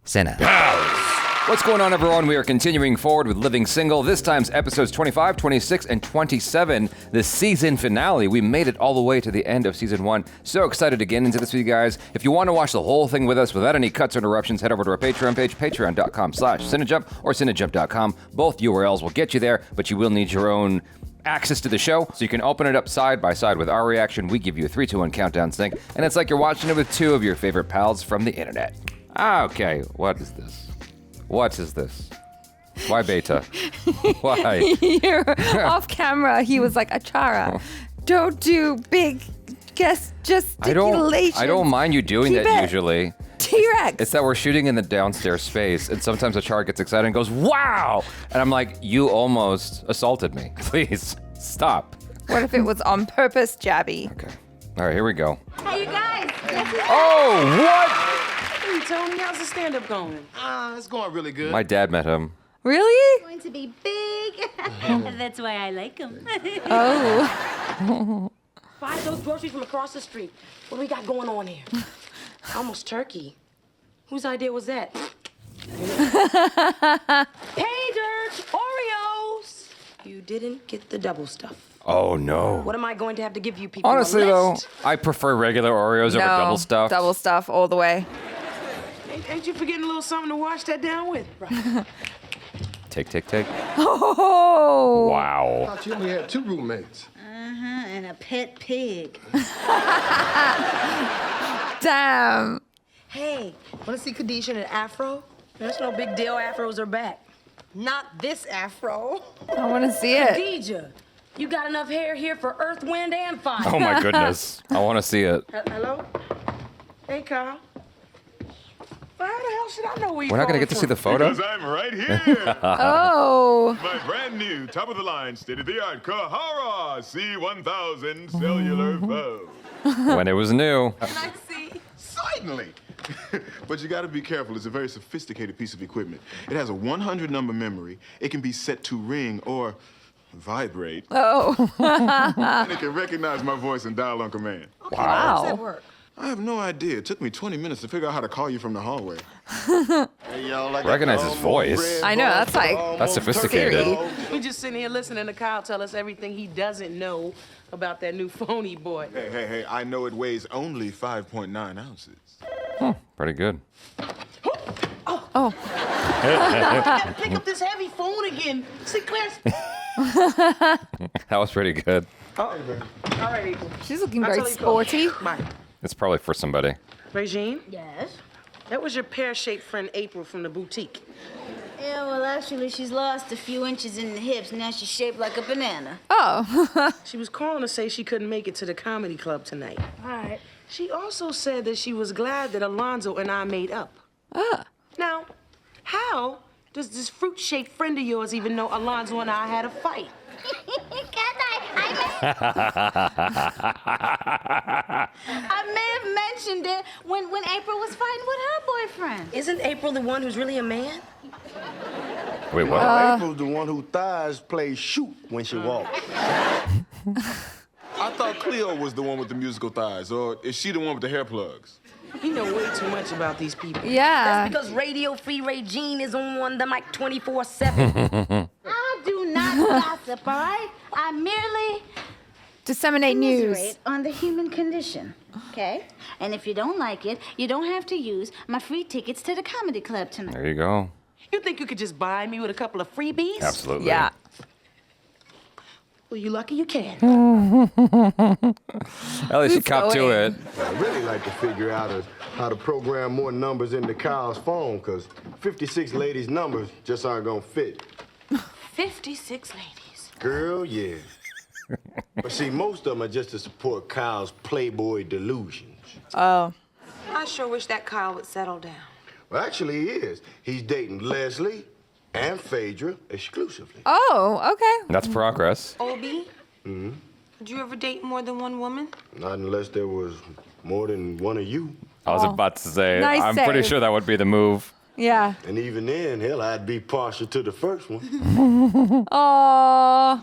Cinna. What's going on, everyone? We are continuing forward with Living Single. This time's episodes 25, 26, and 27, the season finale. We made it all the way to the end of season 1. So excited to get into this with you guys. If you want to watch the whole thing with us without any cuts or interruptions, head over to our Patreon page, patreon.com/cinejump or cinejump.com. Both URLs will get you there, but you will need your own access to the show, so you can open it up side by side with our reaction. We give you a 3, 2, 1 countdown sync, and it's like you're watching it with 2 of your favorite pals from the internet. Okay, what is this? What is this? Why beta? Why? Off camera, he was like, Achara, don't do big gesticulations. I don't mind you doing that usually. T-Rex. It's that we're shooting in the downstairs space, and sometimes Achara gets excited and goes, wow! And I'm like, you almost assaulted me. Please, stop. What if it was on purpose, Jaby? Okay. All right, here we go. Hey, you guys. Oh, what? Hey, Tony, how's the stand-up going? It's going really good. My dad met him. Really? Going to be big. That's why I like him. Oh. Buy those groceries from across the street. What do we got going on here? Almost turkey. Whose idea was that? Pay dirt, Oreos. You didn't get the double stuff. Oh, no. What am I going to have to give you people? Honestly, though, I prefer regular Oreos over double stuff. Double stuff all the way. Ain't you forgetting a little something to wash that down with? Right. Take. Oh. Wow. I thought you only had 2 roommates. And a pet pig. Damn. Hey, want to see Khadijah in an afro? That's no big deal. Afros are back. Not this afro. I want to see it. Khadijah, you got enough hair here for Earth, Wind, and Fire. Oh, my goodness. I want to see it. Hello? Hey, Carl. Well, how the hell should I know where you're We're not going to get to see the photo? Because I'm right here. Oh. My brand new, top-of-the-line, state-of-the-art Kahara C1000 cellular phone. When it was new. Can I see? Certainly. But you got to be careful. It's a very sophisticated piece of equipment. It has a 100-number memory. It can be set to ring or vibrate. Oh. And it can recognize my voice and dial on command. Okay, how does that work? I have no idea. It took me 20 minutes to figure out how to call you from the hallway. Hey, y'all, I got Recognize the his almost voice. red I know, ball that's for like- almost That's sophisticated. turkey. We just sitting here listening to Kyle tell us everything he doesn't know about that new phony boy. Hey, I know it weighs only 5.9 ounces. Pretty good. Oh. Gotta pick up this heavy phone again. Synclaire. That was pretty good. All right, April. She's looking I'll very tell you sporty. Bye. It's probably for somebody. Regine, Yes? that was your pear-shaped friend April from the boutique. Yeah, well, actually, she's lost a few inches in the hips. Now she's shaped like a banana. Oh. She was calling to say she couldn't make it to the comedy club tonight. All right. She also said that she was glad that Alonzo and I made up. Now, how does this fruit-shaped friend of yours even know Alonzo and I had a fight? I may have mentioned it when April was fighting with her boyfriend. Isn't April the one who's really a man? Wait, what? April's the one whose thighs play shoot when she walks. I thought Cleo was the one with the musical thighs, or is she the one with the hair plugs? You know way too much about these people. Yeah. That's because Radio Free Regine is on the mic 24/7. I do not gossip, all right? I merely Disseminate news. commiserate on the human condition, okay? And if you don't like it, you don't have to use my free tickets to the comedy club tonight. There you go. You think you could just buy me with a couple of freebies? Absolutely. Yeah. Well, you lucky you can. At least you copped to it. What I'd really like to figure out is how to program more numbers into Kyle's phone, because 56 ladies' numbers just aren't going to fit. 56 ladies. Girl, yeah. But see, most of them are just to support Kyle's Playboy delusions. Oh. I sure wish that Kyle would settle down. Well, actually, he is. He's dating Leslie and Phaedra exclusively. Oh, okay. That's progress. Obi? Did you ever date more than one woman? Not unless there was more than one of you. I was about to say, Nice I'm pretty save. sure that would be the move. Yeah. And even then, hell, I'd be partial to the first one. Aww.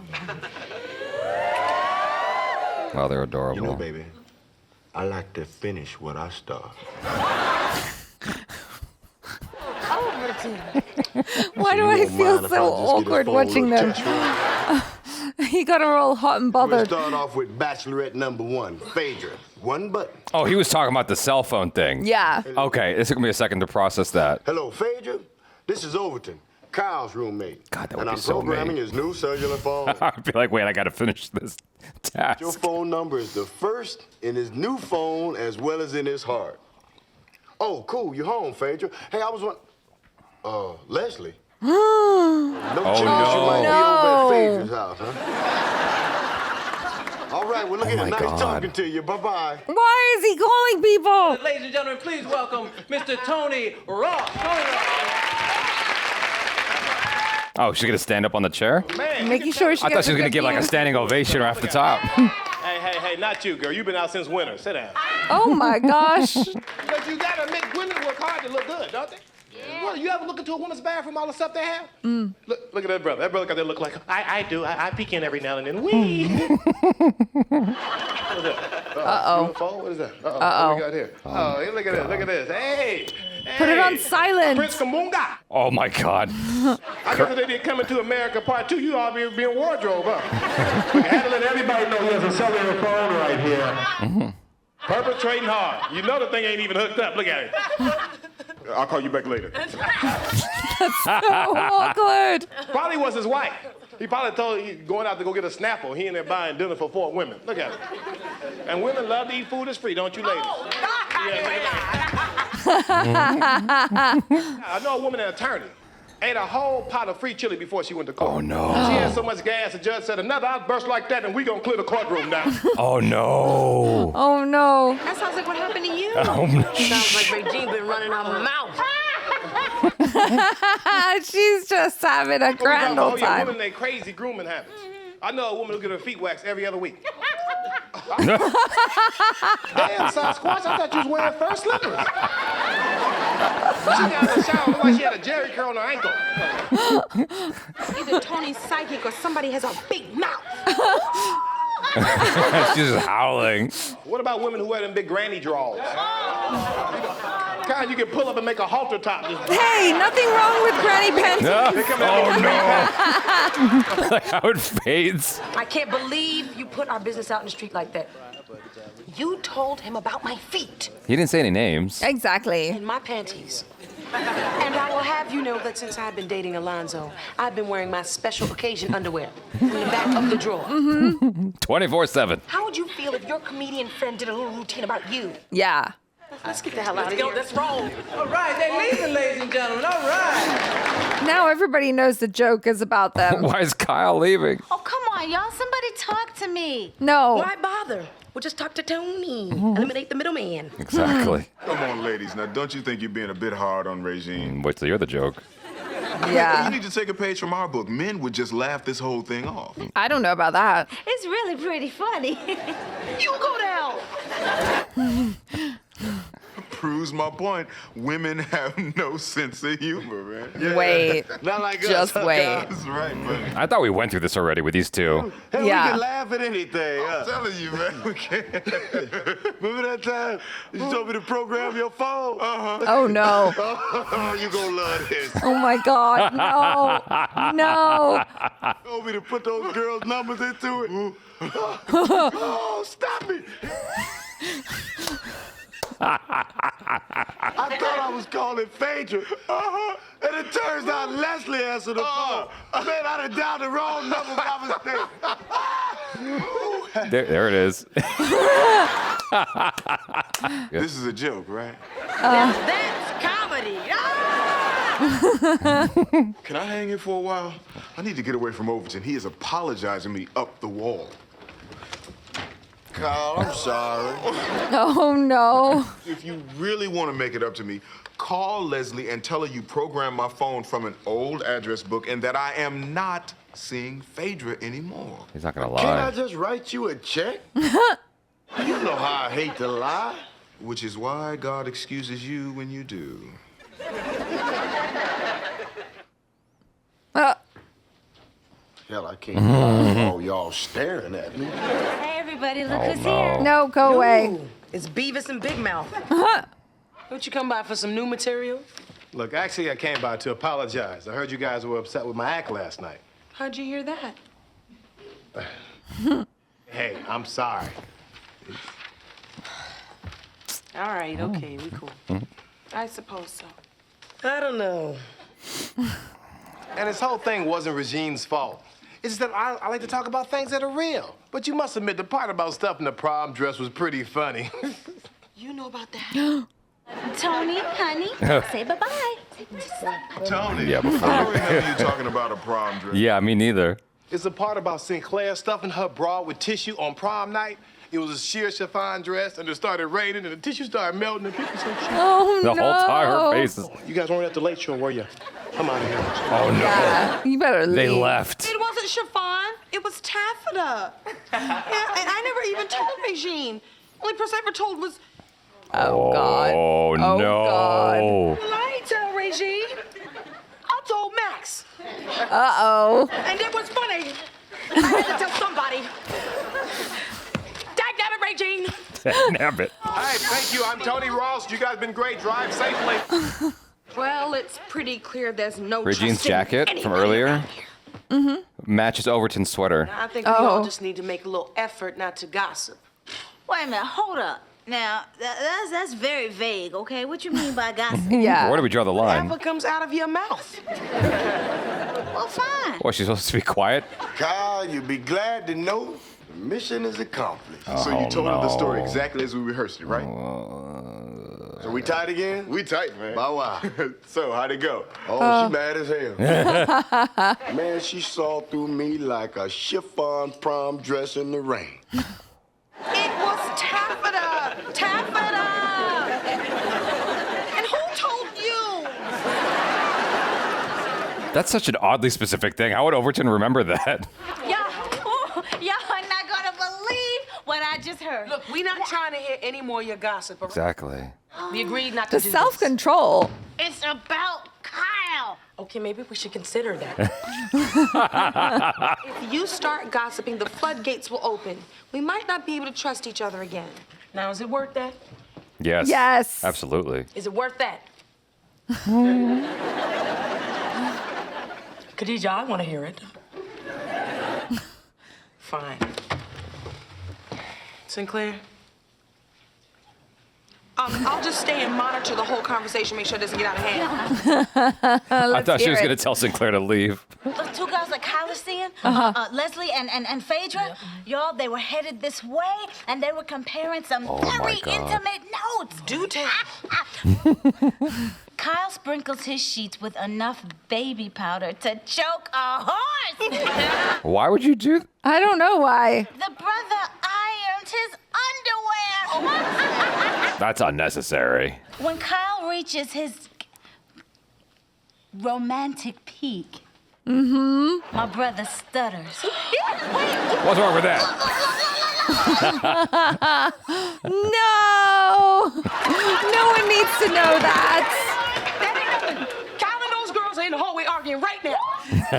Well, they're adorable. You know, baby, I like to finish what I start. Why do I feel so awkward watching them? He got her all hot and We'll bothered. start off with bachelorette number 1, Phaedra. One button. Oh, he was talking about the cell phone thing. Yeah. Okay, it took me a second to process that. Hello, Phaedra. This is Overton, Kyle's roommate. God, that would and be I'm so programming mean. his new cellular phone. I'd be like, wait, I gotta finish this task. Your phone number is the first in his new phone as well as in his heart. Oh, cool. You home, Phaedra? Hey, I was Leslie. No chance you might be over at Phaedra's house, huh? All right, well, look at it. my Nice God. talking to you. Bye-bye. Why is he calling people? Ladies and gentlemen, please welcome Mr. Tony Ross. Tony Ross. Oh, she's gonna stand up on the chair? Man, Making sure she I thought gets she was gonna give like a standing ovation off the top. Hey, not you, girl. You've been out since winter. Sit down. Oh my gosh. But you gotta admit, women work hard to look good, don't they? Well, you ever look into a woman's bathroom, all the stuff they have? Look at that brother. That brother got that look like, I do. I peek in every now and then. Wee. What is that? Uh-oh. What is that? What we got here? Hey, look at this. Look at this. Hey. Put it on silent. Prince Kamunga. Oh my God. I guess if they did Coming to America Part 2, you ought to be in wardrobe, huh? We had to let everybody know there's a cellular phone right here. Perpetrating hard. You know the thing ain't even hooked up. Look at it. I'll call you back later. So awkward. Probably was his wife. He probably told he going out to go get a Snapple. He in there buying dinner for 4 women. Look at it. And women love to eat food that's free, don't you, ladies? Yeah, look at that. I know a woman, an attorney, ate a whole pot of free chili before she went to court. Oh no. She had so much gas, the judge said, another outburst like that, and we gonna clear the courtroom down. Oh no. Oh no. That sounds like what happened to you. Oh, no. Sounds like Regine been running her mouth. She's just having a grand Oh, old yeah, time. women, they crazy grooming habits. I know a woman who get her feet waxed every other week. Damn, Sasquatch, I thought you was wearing fur slippers. She got in the shower, looked like she had a jerry curl on her ankle. Either Tony's psychic or somebody has a big mouth. She's just howling. What about women who wear them big granny drawers? Kind you can pull up and make a halter top. Hey, nothing wrong with granny panties. Oh no. Like how it fades. I can't believe you put our business out in the street like that. You told him about my feet He didn't say any names. Exactly. and my panties. And I will have you know that since I've been dating Alonzo, I've been wearing my special occasion underwear in the back of the drawer. 24/7. How would you feel if your comedian friend did a little routine about you? Yeah. Let's get the hell out of here. Let's roll. All right, they're leaving, ladies and gentlemen. All right. Now everybody knows the joke is about them. Why is Kyle leaving? Oh, come on, y'all. Somebody talk to me. No. Why bother? We'll just talk to Tony. Eliminate the middleman. Exactly. Come on, ladies. Now, don't you think you're being a bit hard on Regine? Wait till you're the joke. You Yeah. need to take a page from our book. Men would just laugh this whole thing off. I don't know about that. It's really pretty funny. You go down. Proves my point. Women have no sense of humor, man. Wait. Not like Just us, huh, wait. Kyle? That's right, man. I thought we went through this already with these two. Hey, Yeah. we can laugh at anything. I'm telling you, man. We can't. Remember that time you told me to program your phone? Oh no. Oh, you gonna love this. Oh my God. No. No. Told me to put those girls' numbers into it. Oh, stop it. I thought I was calling Phaedra. And it turns out Leslie answered the phone. Man, I done dialed the wrong number by mistake. There it is. This is a joke, right? That's comedy. Can I hang here for a while? I need to get away from Overton. He is apologizing me up the wall. Kyle, I'm sorry. Oh no. If you really want to make it up to me, call Leslie and tell her you programmed my phone from an old address book and that I am not seeing Phaedra anymore. He's not gonna Can't I lie. just write you a check? You know how I hate to lie. Which is why God excuses you when you do. Hell, I can't lie. All y'all staring at me. Hey, everybody, look Oh who's no. here. No, go away. It's Beavis and Big Mouth. Don't you come by for some new material? Look, actually, I came by to apologize. I heard you guys were upset with my act last night. How'd you hear that? Hey, I'm sorry. All right, okay, we cool. I suppose so. I don't know. And this whole thing wasn't Regine's fault. It's just that I like to talk about things that are real. But you must admit the part about stuff in the prom dress was pretty funny. You know about that? Tony, honey, say bye-bye. Tony, Yeah, before I don't remember you talking about a prom dress. Yeah, me neither. It's the part about Synclaire stuffing her bra with tissue on prom night. It was a sheer chiffon dress, and it started raining, and the tissue started melting, and people said, Oh, The no. whole time her faces. you guys weren't at the late show, were you? I'm out of here. Oh, no. Yeah, you better leave. They left. It wasn't chiffon. It was taffeta. Yeah, and I never even told Regine. Only person I ever told was... Oh, God. Oh, no. God. Well, I ain't tell Regine. I told Max. Uh-oh. And it was funny. I had to tell somebody. Dagnabbit, Regine. Damn it. Hey, thank you. I'm Tony Ross. You guys been great. Drive safely. Well, it's pretty clear there's no Regine's trusting jacket from anybody earlier around here. matches Overton's sweater. I think we all just need to make a little effort not to gossip. Wait a minute, hold up. Now, that's very vague, okay? What you mean by gossip? Yeah. Where do we draw the line? Whatever comes out of your mouth. Well, fine. What, she's supposed to be quiet? Kyle, you'll be glad to know the mission is accomplished. So you told her the story exactly as we rehearsed it, right? So we tight again? We tight, man. Bow wow. So, how'd it go? Oh, she mad as hell. Man, she saw through me like a chiffon prom dress in the rain. It was taffeta. Taffeta. And who told you? That's such an oddly specific thing. How would Overton remember that? Y'all are not gonna believe what I just heard. Look, we're not trying to hear any more of your gossip. all right? Exactly. We agreed not to The do self-control. It's about Kyle. this. Okay, maybe we should consider that. If you start gossiping, the floodgates will open. We might not be able to trust each other again. Now, is it worth that? Yes. Yes. Absolutely. Is it worth that? Khadijah, I want to hear it. Fine. Synclaire? I'll just stay and monitor the whole conversation, make sure it doesn't get out of hand. I thought she was hear going to it. tell Synclaire to leave. Those two girls that Kyle is seeing, Leslie and Phaedra, y'all, they were headed this way, and they were comparing some very God. intimate notes. Do tell. Kyle sprinkles his sheets with enough baby powder to choke a horse. Why would you do? I don't know why. The brother ironed his underwear. That's unnecessary. When Kyle reaches his romantic peak, my brother stutters. What's wrong with that? No! No one needs to know that. That ain't nothing. Kyle and those girls are in the hallway arguing right now.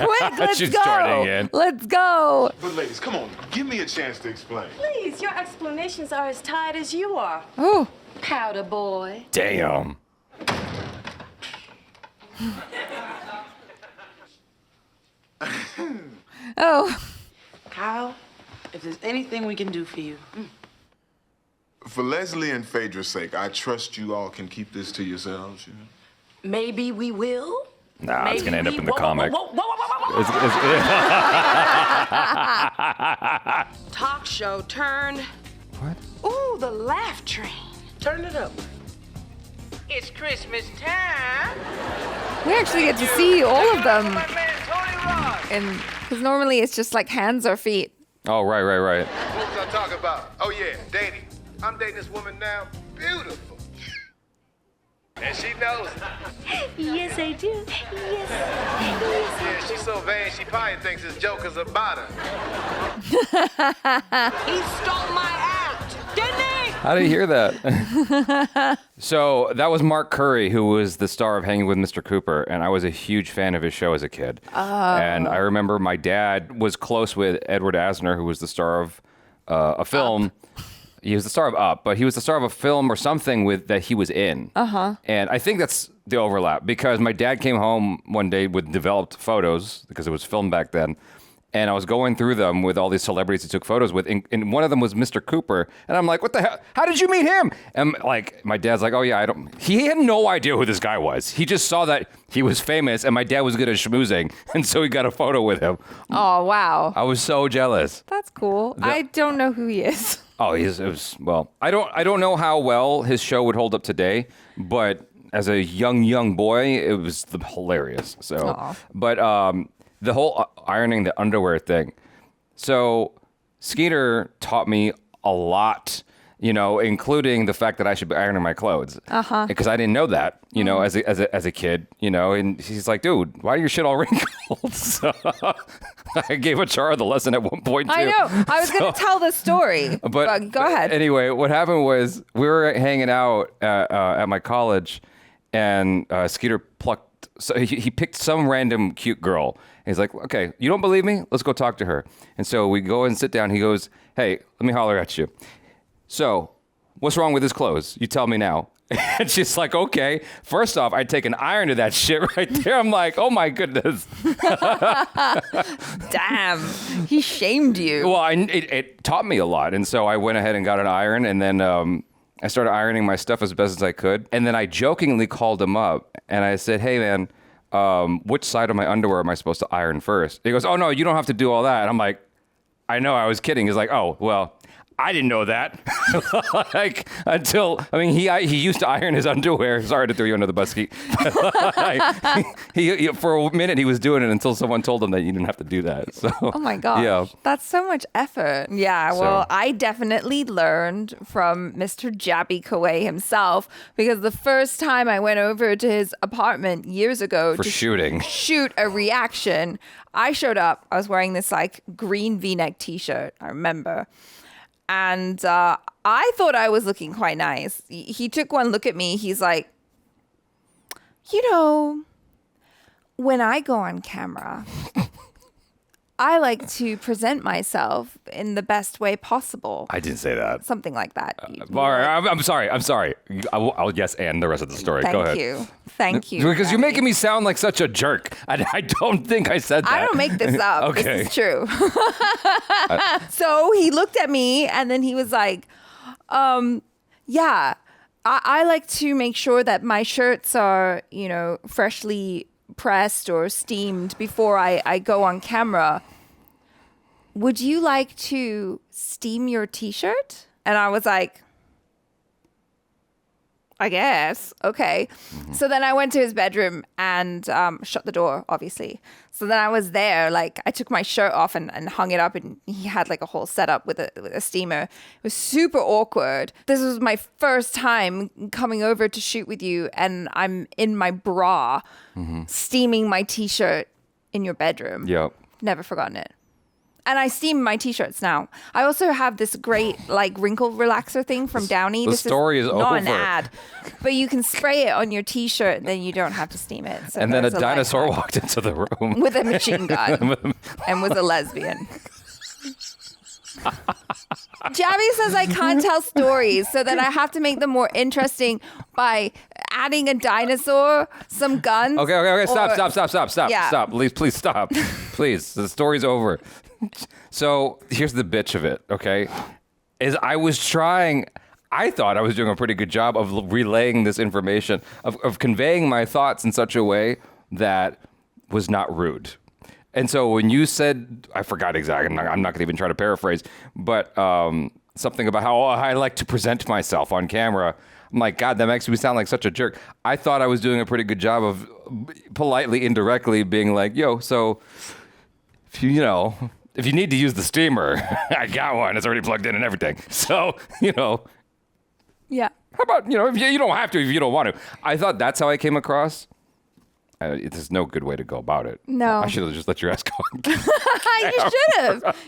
Quick, let's She's go. joining in. Let's go. But ladies, come on. Give me a chance to explain. Please, your explanations are as tired as you are. Oh, Powder boy. Damn. oh. Kyle, if there's anything we can do for you. For Leslie and Phaedra's sake, I trust you all can keep this to yourselves, you know? Maybe we will. Nah, it's going to end up in the Whoa, comic. whoa, whoa, whoa, whoa, whoa, whoa. Talk show turn. What? Ooh, the laugh train. Turn it up. It's Christmas time. We actually get to see all of them. My man Tony Ross. And because normally it's just like hands or feet. Oh, right. What was I talking about? Oh, yeah, dating. I'm dating this woman now. Beautiful. And she knows it. Yes, I do. Yes. Yeah, she's so vain, she probably thinks his joke is about her. He stole my act, didn't he? How did you hear that? So that was Mark Curry, who was the star of Hanging with Mr. Cooper, and I was a huge fan of his show as a kid. And I remember my dad was close with Edward Asner, who was the star of a film He was the star of Up, but he was the star of a film or something that he was in. And I think that's the overlap because my dad came home one day with developed photos because it was filmed back then. And I was going through them with all these celebrities he took photos with. And one of them was Mr. Cooper. And I'm like, what the hell? How did you meet him? And like, my dad's like, oh yeah, he had no idea who this guy was. He just saw that he was famous and my dad was good at schmoozing. And so he got a photo with him. Oh, wow. I was so jealous. That's cool. I don't know who he is. Oh, I don't know how well his show would hold up today, but as a young boy, it was hilarious. So, but the whole ironing the underwear thing. So Skeeter taught me a lot, including the fact that I should be ironing my clothes. Because I didn't know that, as a kid, and he's like, dude, why are your shit all wrinkled? So I gave a Chara the lesson at one point too. I know. I was going to tell the story, but go ahead. Anyway, what happened was we were hanging out at my college, and Skeeter plucked. So he picked some random cute girl. He's like, okay, you don't believe me? Let's go talk to her. And so we go and sit down. He goes, hey, let me holler at you. So what's wrong with his clothes? You tell me now. And she's like, okay. First off, I'd take an iron to that shit right there. I'm like, oh my goodness. Damn. He shamed you. Well, it taught me a lot. And so I went ahead and got an iron. And then I started ironing my stuff as best as I could. And then I jokingly called him up. And I said, hey, man, which side of my underwear am I supposed to iron first? He goes, oh, no, you don't have to do all that. And I'm like, I know, I was kidding. He's like, oh, well, I didn't know that. He used to iron his underwear. Sorry to throw you under the bus, Skeet. He for a minute, he was doing it until someone told him that you didn't have to do that. So, oh, my gosh. Yeah. That's so much effort. Yeah, well, I definitely learned from Mr. Jaby Koay himself because the first time I went over to his apartment years ago to shoot a reaction, I showed up. I was wearing this green V-neck T-shirt, I remember. And I thought I was looking quite nice. He took one look at me. He's like, when I go on camera, I like to present myself in the best way possible. I didn't say that. Something like that. All right, I'm sorry. I'll yes and the rest of the story. Go ahead. Thank you. Because you're making me sound like such a jerk. I don't think I said that. I don't make this up. Okay. This is true. So he looked at me and then he was like, yeah, I like to make sure that my shirts are, freshly pressed or steamed before I go on camera. Would you like to steam your T-shirt? And I was like, I guess. Okay. Mm-hmm. So then I went to his bedroom and shut the door, obviously. So then I was there, I took my shirt off and hung it up, and he had a whole setup with a steamer. It was super awkward. This was my first time coming over to shoot with you, and I'm in my bra, steaming my T-shirt in your bedroom. Yep. Never forgotten it. And I steam my T-shirts now. I also have this great wrinkle relaxer thing from Downey. The story is not over. An ad, but you can spray it on your T-shirt, and then you don't have to steam it. So and then a dinosaur walked into the room with a machine gun and was a lesbian. Jaby says I can't tell stories, so that I have to make them more interesting by adding a dinosaur, some guns. Okay. Stop. Yeah. Stop. Please stop. Please. The story's over. So here's the bitch of it, okay? I thought I was doing a pretty good job of relaying this information, of conveying my thoughts in such a way that was not rude. And so when you said, I forgot exactly, I'm not going to even try to paraphrase, but something about how I like to present myself on camera, I'm like, God, that makes me sound like such a jerk. I thought I was doing a pretty good job of politely, indirectly being like, yo, so if you need to use the steamer, I got one. It's already plugged in and everything. So, Yeah. How about, if you don't have to, if you don't want to. I thought that's how I came across. There's no good way to go about it. No. I should have just let your ass go.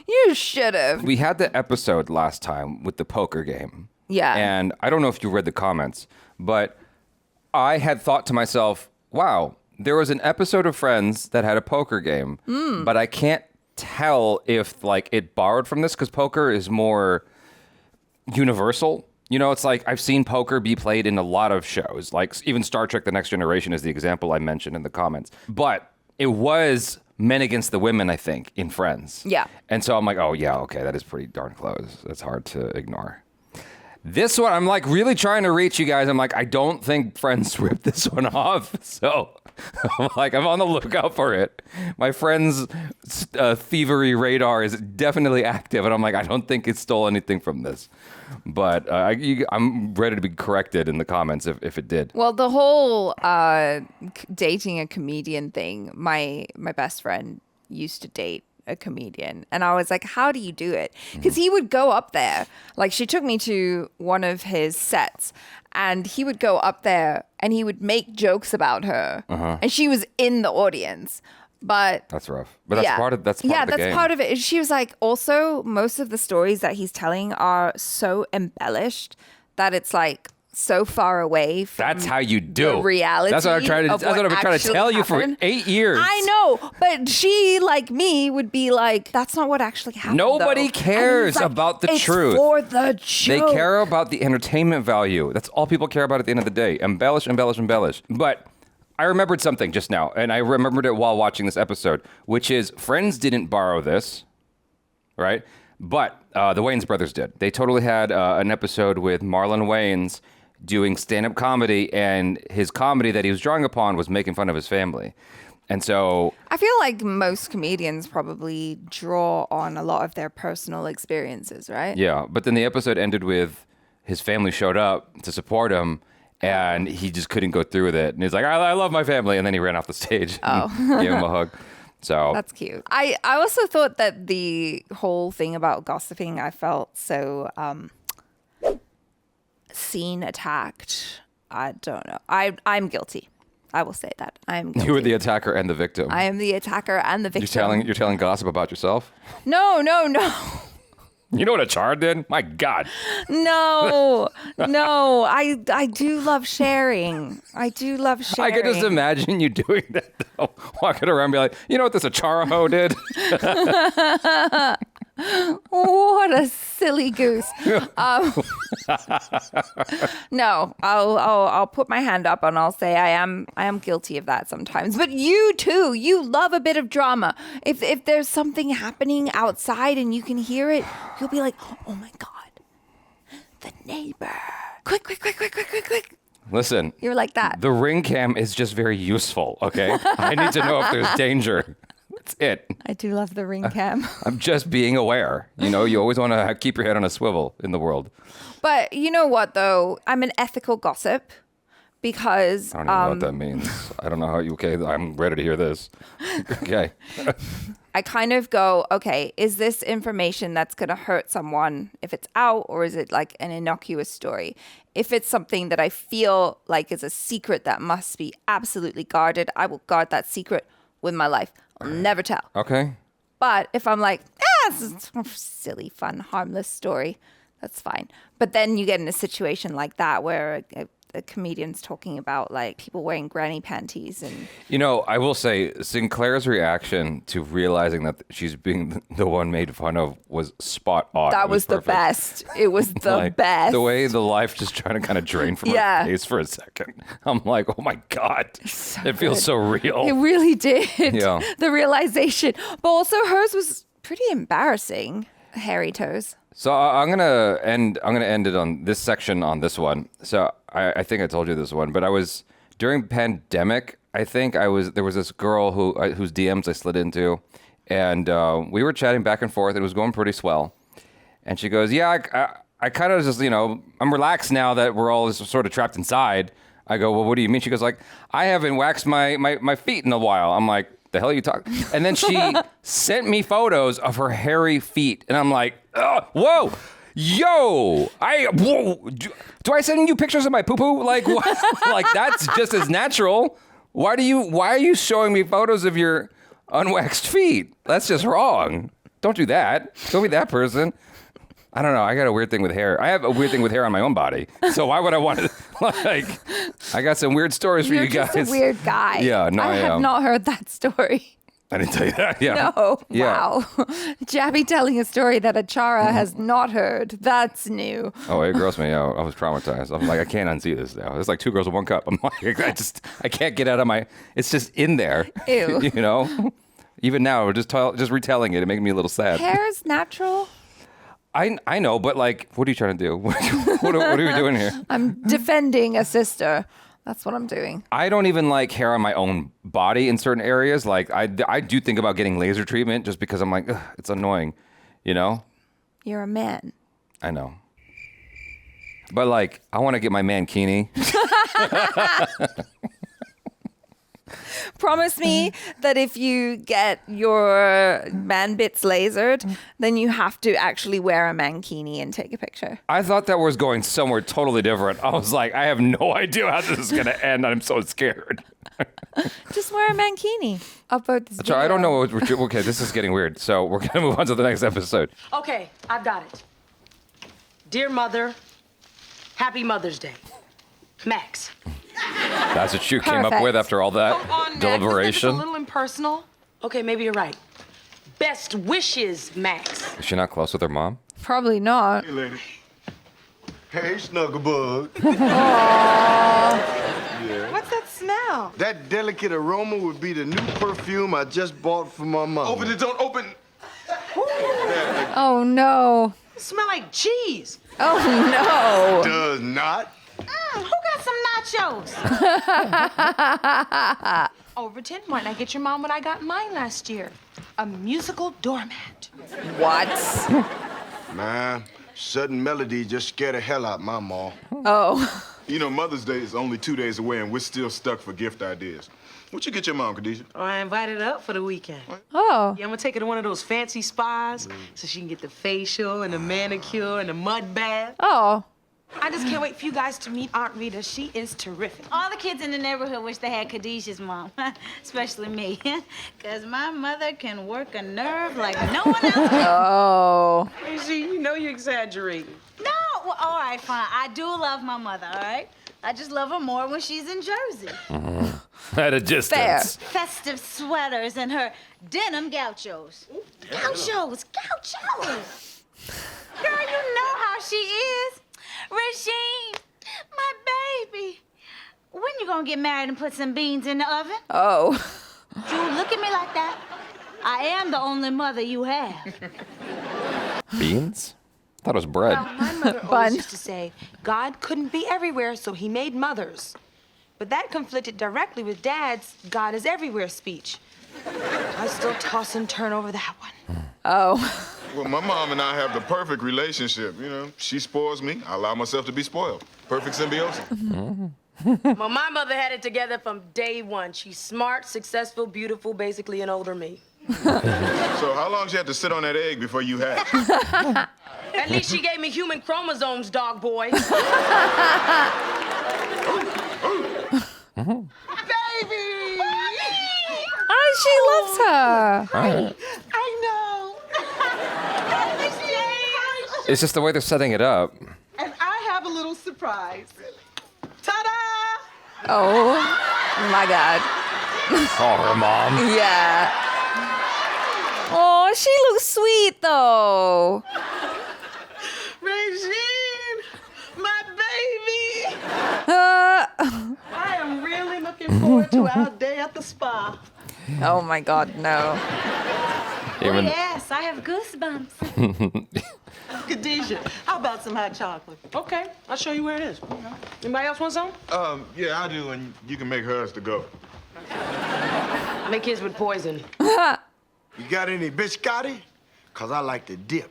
You should have. We had the episode last time with the poker game. Yeah. And I don't know if you read the comments, but I had thought to myself, wow, there was an episode of Friends that had a poker game, but I can't tell if it borrowed from this because poker is more universal. You know, it's like I've seen poker be played in a lot of shows, like even Star Trek The Next Generation is the example I mentioned in the comments. But it was men against the women, I think, in Friends. Yeah. And so I'm like, oh, yeah, okay, that is pretty darn close. That's hard to ignore. This one, I'm like really trying to reach you guys. I'm like, I don't think Friends ripped this one off. So I'm like, I'm on the lookout for it. My Friends thievery radar is definitely active. And I'm like, I don't think it stole anything from this. But I'm ready to be corrected in the comments if it did. Well, the whole dating a comedian thing, my best friend used to date a comedian. And I was like, how do you do it? Because he would go up there. Like, she took me to one of his sets. And he would go up there and he would make jokes about her. And she was in the audience. But that's rough. But that's part of the game. Part of it. She was like, also, most of the stories that he's telling are so embellished that it's like so far away from that's how you do the reality. That's what I'm trying to tell you for 8 years. I know, but she, like me, would be like, that's not what actually happened. Nobody cares about the truth. For the joke. They care about the entertainment value. That's all people care about at the end of the day. Embellish, embellish, embellish. But I remembered something just now, and I remembered it while watching this episode, which is Friends didn't borrow this, right? But the Wayans brothers did. They totally had an episode with Marlon Wayans doing stand-up comedy, and his comedy that he was drawing upon was making fun of his family. And so I feel like most comedians probably draw on a lot of their personal experiences, right? Yeah, but then the episode ended with his family showed up to support him, and he just couldn't go through with it. And he's like, I love my family. And then he ran off the stage and gave him a hug. So that's cute. I also thought that the whole thing about gossiping, I felt so seen, attacked. I don't know. I'm guilty. I will say that. I'm guilty. You were the attacker and the victim. I am the attacker and the victim. You're telling gossip about yourself? No. You know what a char did? My God. No. I do love sharing. I can just imagine you doing that, though. Walking around and be like, you know what this Acharaho did? What a silly goose. No, I'll put my hand up and I'll say I am guilty of that sometimes. But you too, you love a bit of drama. If there's something happening outside and you can hear it, you'll be like, oh my God, the neighbor. Quick. Listen. You're like that. The ring cam is just very useful, okay? I need to know if there's danger. That's it. I do love the ring cam. I'm just being aware. You know, you always want to keep your head on a swivel in the world. But you know what, though? I'm an ethical gossip because... I don't even know what that means. I don't know how you... Okay, I'm ready to hear this. Okay. I kind of go, okay, is this information that's going to hurt someone if it's out, or is it like an innocuous story? If it's something that I feel like is a secret that must be absolutely guarded, I will guard that secret with my life. I'll never tell. Okay. But if I'm like, this is a silly, fun, harmless story, that's fine. But then you get in a situation like that where a comedian's talking about like people wearing granny panties and... You know, I will say Synclaire's reaction to realizing that she's being the one made fun of was spot on. That was the best. It was the best. The way the life just trying to kind of drain from her face for a second. I'm like, oh my God. It feels so real. It really did. Yeah. The realization. But also hers was pretty embarrassing. Hairy toes. So I'm gonna end it on this section on this one. So I think I told you this one, but I was during pandemic. I think there was this girl whose DMs I slid into, and we were chatting back and forth. It was going pretty swell, and she goes, "Yeah, I kind of just I'm relaxed now that we're all sort of trapped inside." I go, "Well, what do you mean?" She goes, "Like I haven't waxed my feet in a while." I'm like, "The hell are you talking?" And then she sent me photos of her hairy feet, and I'm like, "Whoa, yo, do I send you pictures of my poo-poo? Like what? Like that's just as natural. Why are you showing me photos of your unwaxed feet? That's just wrong. Don't do that. Don't be that person." I don't know. I got a weird thing with hair. I have a weird thing with hair on my own body. So why would I want to, I got some weird stories for you guys. You're just a weird guy. Yeah, no, I have not heard that story. I didn't tell you that. Yeah. No. Yeah. Wow. Jaby telling a story that Achara has not heard. That's new. Oh, it grossed me out. I was traumatized. I'm like, I can't unsee this now. It's like 2 girls in 1 cup. I'm like, I can't get out of my. It's just in there. Ew. You know. Even now, just retelling it makes me a little sad. Hair is natural. I know, but like, what are you trying to do? what are you doing here? I'm defending a sister. That's what I'm doing. I don't even like hair on my own body in certain areas. Like, I do think about getting laser treatment just because I'm like, ugh, it's annoying, you know? You're a man. I know. But like, I want to get my mankini. Promise me that if you get your man bits lasered, then you have to actually wear a mankini and take a picture. I thought that was going somewhere totally different. I was like, I have no idea how this is going to end. I'm so scared. Just wear a mankini. Upload this video. I don't know. Okay, this is getting weird. So we're going to move on to the next episode. Okay, I've got it. Dear Mother, Happy Mother's Day. Max. That's what you came up with after all that Come on, Max. deliberation. It's a little impersonal. Okay, maybe you're right. Best wishes, Max. Is she not close with her mom? Probably not. Hey, lady. Hey, Snugglebug. What's that smell? That delicate aroma would be the new perfume I just bought for my mom. Open it, don't open. Oh, no. It smell like cheese. Oh, no. Does not. Who got some nachos? Overton, why not get your mom what I got mine last year? A musical doormat. What? Man, sudden melody just scared the hell out of my mom. Oh. You know, Mother's Day is only 2 days away, and we're still stuck for gift ideas. What you get your mom, Khadijah? Oh, I invited her up for the weekend. Oh. Yeah, I'm gonna take her to one of those fancy spas so she can get the facial and the manicure and the mud bath. Oh. I just can't wait for you guys to meet Aunt Rita. She is terrific. All the kids in the neighborhood wish they had Khadijah's mom, especially me, because my mother can work a nerve like no one else. Oh. Regine, you know you exaggerate. No, well, all right, fine. I do love my mother, all right? I just love her more when she's in Jersey. At a distance. Fair. Festive sweaters and her denim gauchos. Gauchos. Girl, you know how she is. Regine, my baby. When you gonna get married and put some beans in the oven? Oh. You look at me like that. I am the only mother you have. Beans? I thought it was bread. Well, my mother Bun. always used to say, God couldn't be everywhere, so he made mothers. But that conflicted directly with Dad's God is everywhere speech. I still toss and turn over that one. Oh. Well, my mom and I have the perfect relationship. You know, she spoils me. I allow myself to be spoiled. Perfect symbiosis. Well, my mother had it together from day one. She's smart, successful, beautiful, basically an older me. So how long she had to sit on that egg before you hatched? At least she gave me human chromosomes, dog boy. Baby! Oh, she loves her. I know. It's just the way they're setting it up. And I have a little surprise. Ta-da! Oh, my God. Call her mom. Yeah. Oh, she looks sweet, though. Regine, my baby. I am really looking forward to our day at the spa. Oh, my God, no. Even- Yes, I have goosebumps. Khadijah, how about some hot chocolate? Okay, I'll show you where it is. Anybody else want some? Yeah, I do, and you can make hers to go. Make his with poison. You got any biscotti? Cause I like to dip.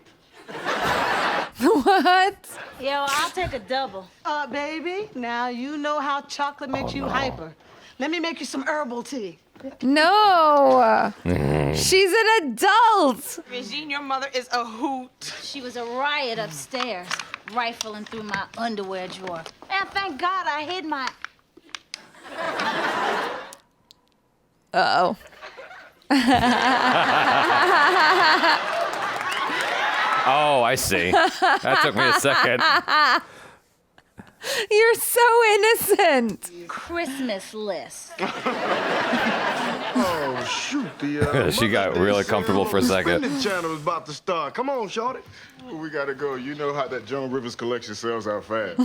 What? Yo, I'll take a double. Baby, now you know how chocolate makes you hyper. Let me make you some herbal tea. No. She's an adult. Regine, your mother is a hoot. She was a riot upstairs, rifling through my underwear drawer. And thank God I hid my... Uh-oh. Oh, I see. That took me a second. You're so innocent. Christmas list. Oh, shoot, The She got Mother's Day really sale comfortable on for a the second. Spending Channel is about to start. Come on, shorty. We gotta go. You know how that Joan Rivers collection sells out fast.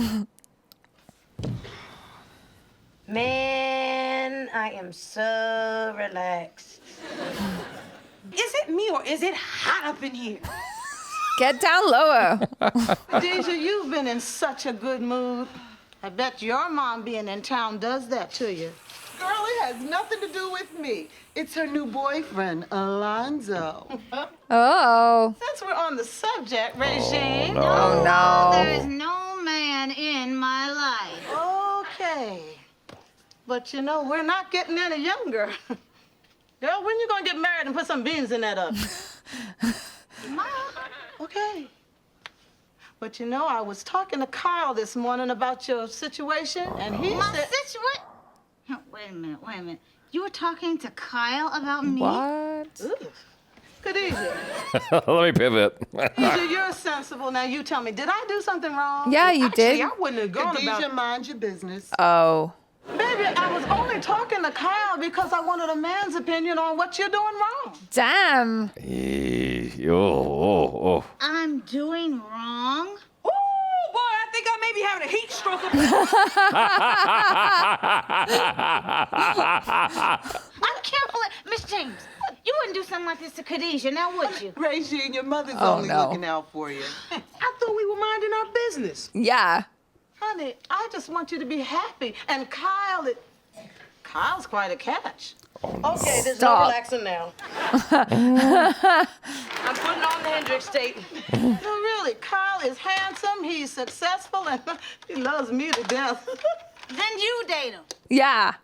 Man, I am so relaxed. Is it me or is it hot up in here? Get down lower. Khadijah, you've been in such a good mood. I bet your mom being in town does that to you. Girl, it has nothing to do with me. It's her new boyfriend, Alonzo. Oh. Since we're on the subject, Regine. Oh, no. There is no man in my life. Okay. But you know, we're not getting any younger. Girl, when you gonna get married and put some beans in that oven? Okay. But you know, I was talking to Kyle this morning about your situation, and he My said... situation? Wait a minute. You were talking to Kyle about me? What? Ooh. Khadijah. Let me pivot. Khadijah, you're sensible. Now you tell me, did I do something wrong? Yeah, you Actually, did. I wouldn't have gone Khadijah, about... mind your business. Oh. Baby, I was only talking to Kyle because I wanted a man's opinion on what you're doing wrong. Damn. Oh. I'm doing wrong? Oh, boy, I think I may be having a heat stroke. I can't believe... Miss James, you wouldn't do something like this to Khadijah, now would you? Regine, your mother's Oh, only no. looking out for you. I thought we were minding our business. Yeah. Honey, I just want you to be happy. And Kyle's quite a catch. Okay, there's Stop. no relaxing now. I'm putting on the Hendrix tape. No, really, Kyle is handsome, he's successful, and he loves me to death. Then you date him. Yeah.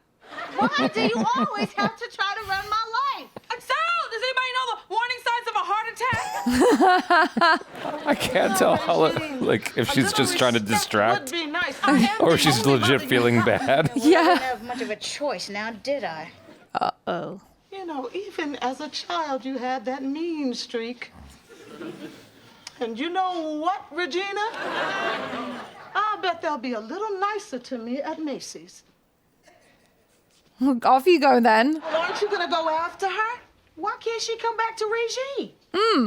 Why do you always have to try to run my life? I'm so. Does anybody know the warning signs of a heart attack? I can't tell how, if she's just trying to Would distract, be nice. I am or the she's only legit mother feeling you have. bad. I didn't have much of a choice now, did I? Uh-oh. You know, even as a child, you had that mean streak. And you know what, Regina? I'll bet they'll be a little nicer to me at Macy's. Off you go then. Well, aren't you gonna go after her? Why can't she come back to Regine?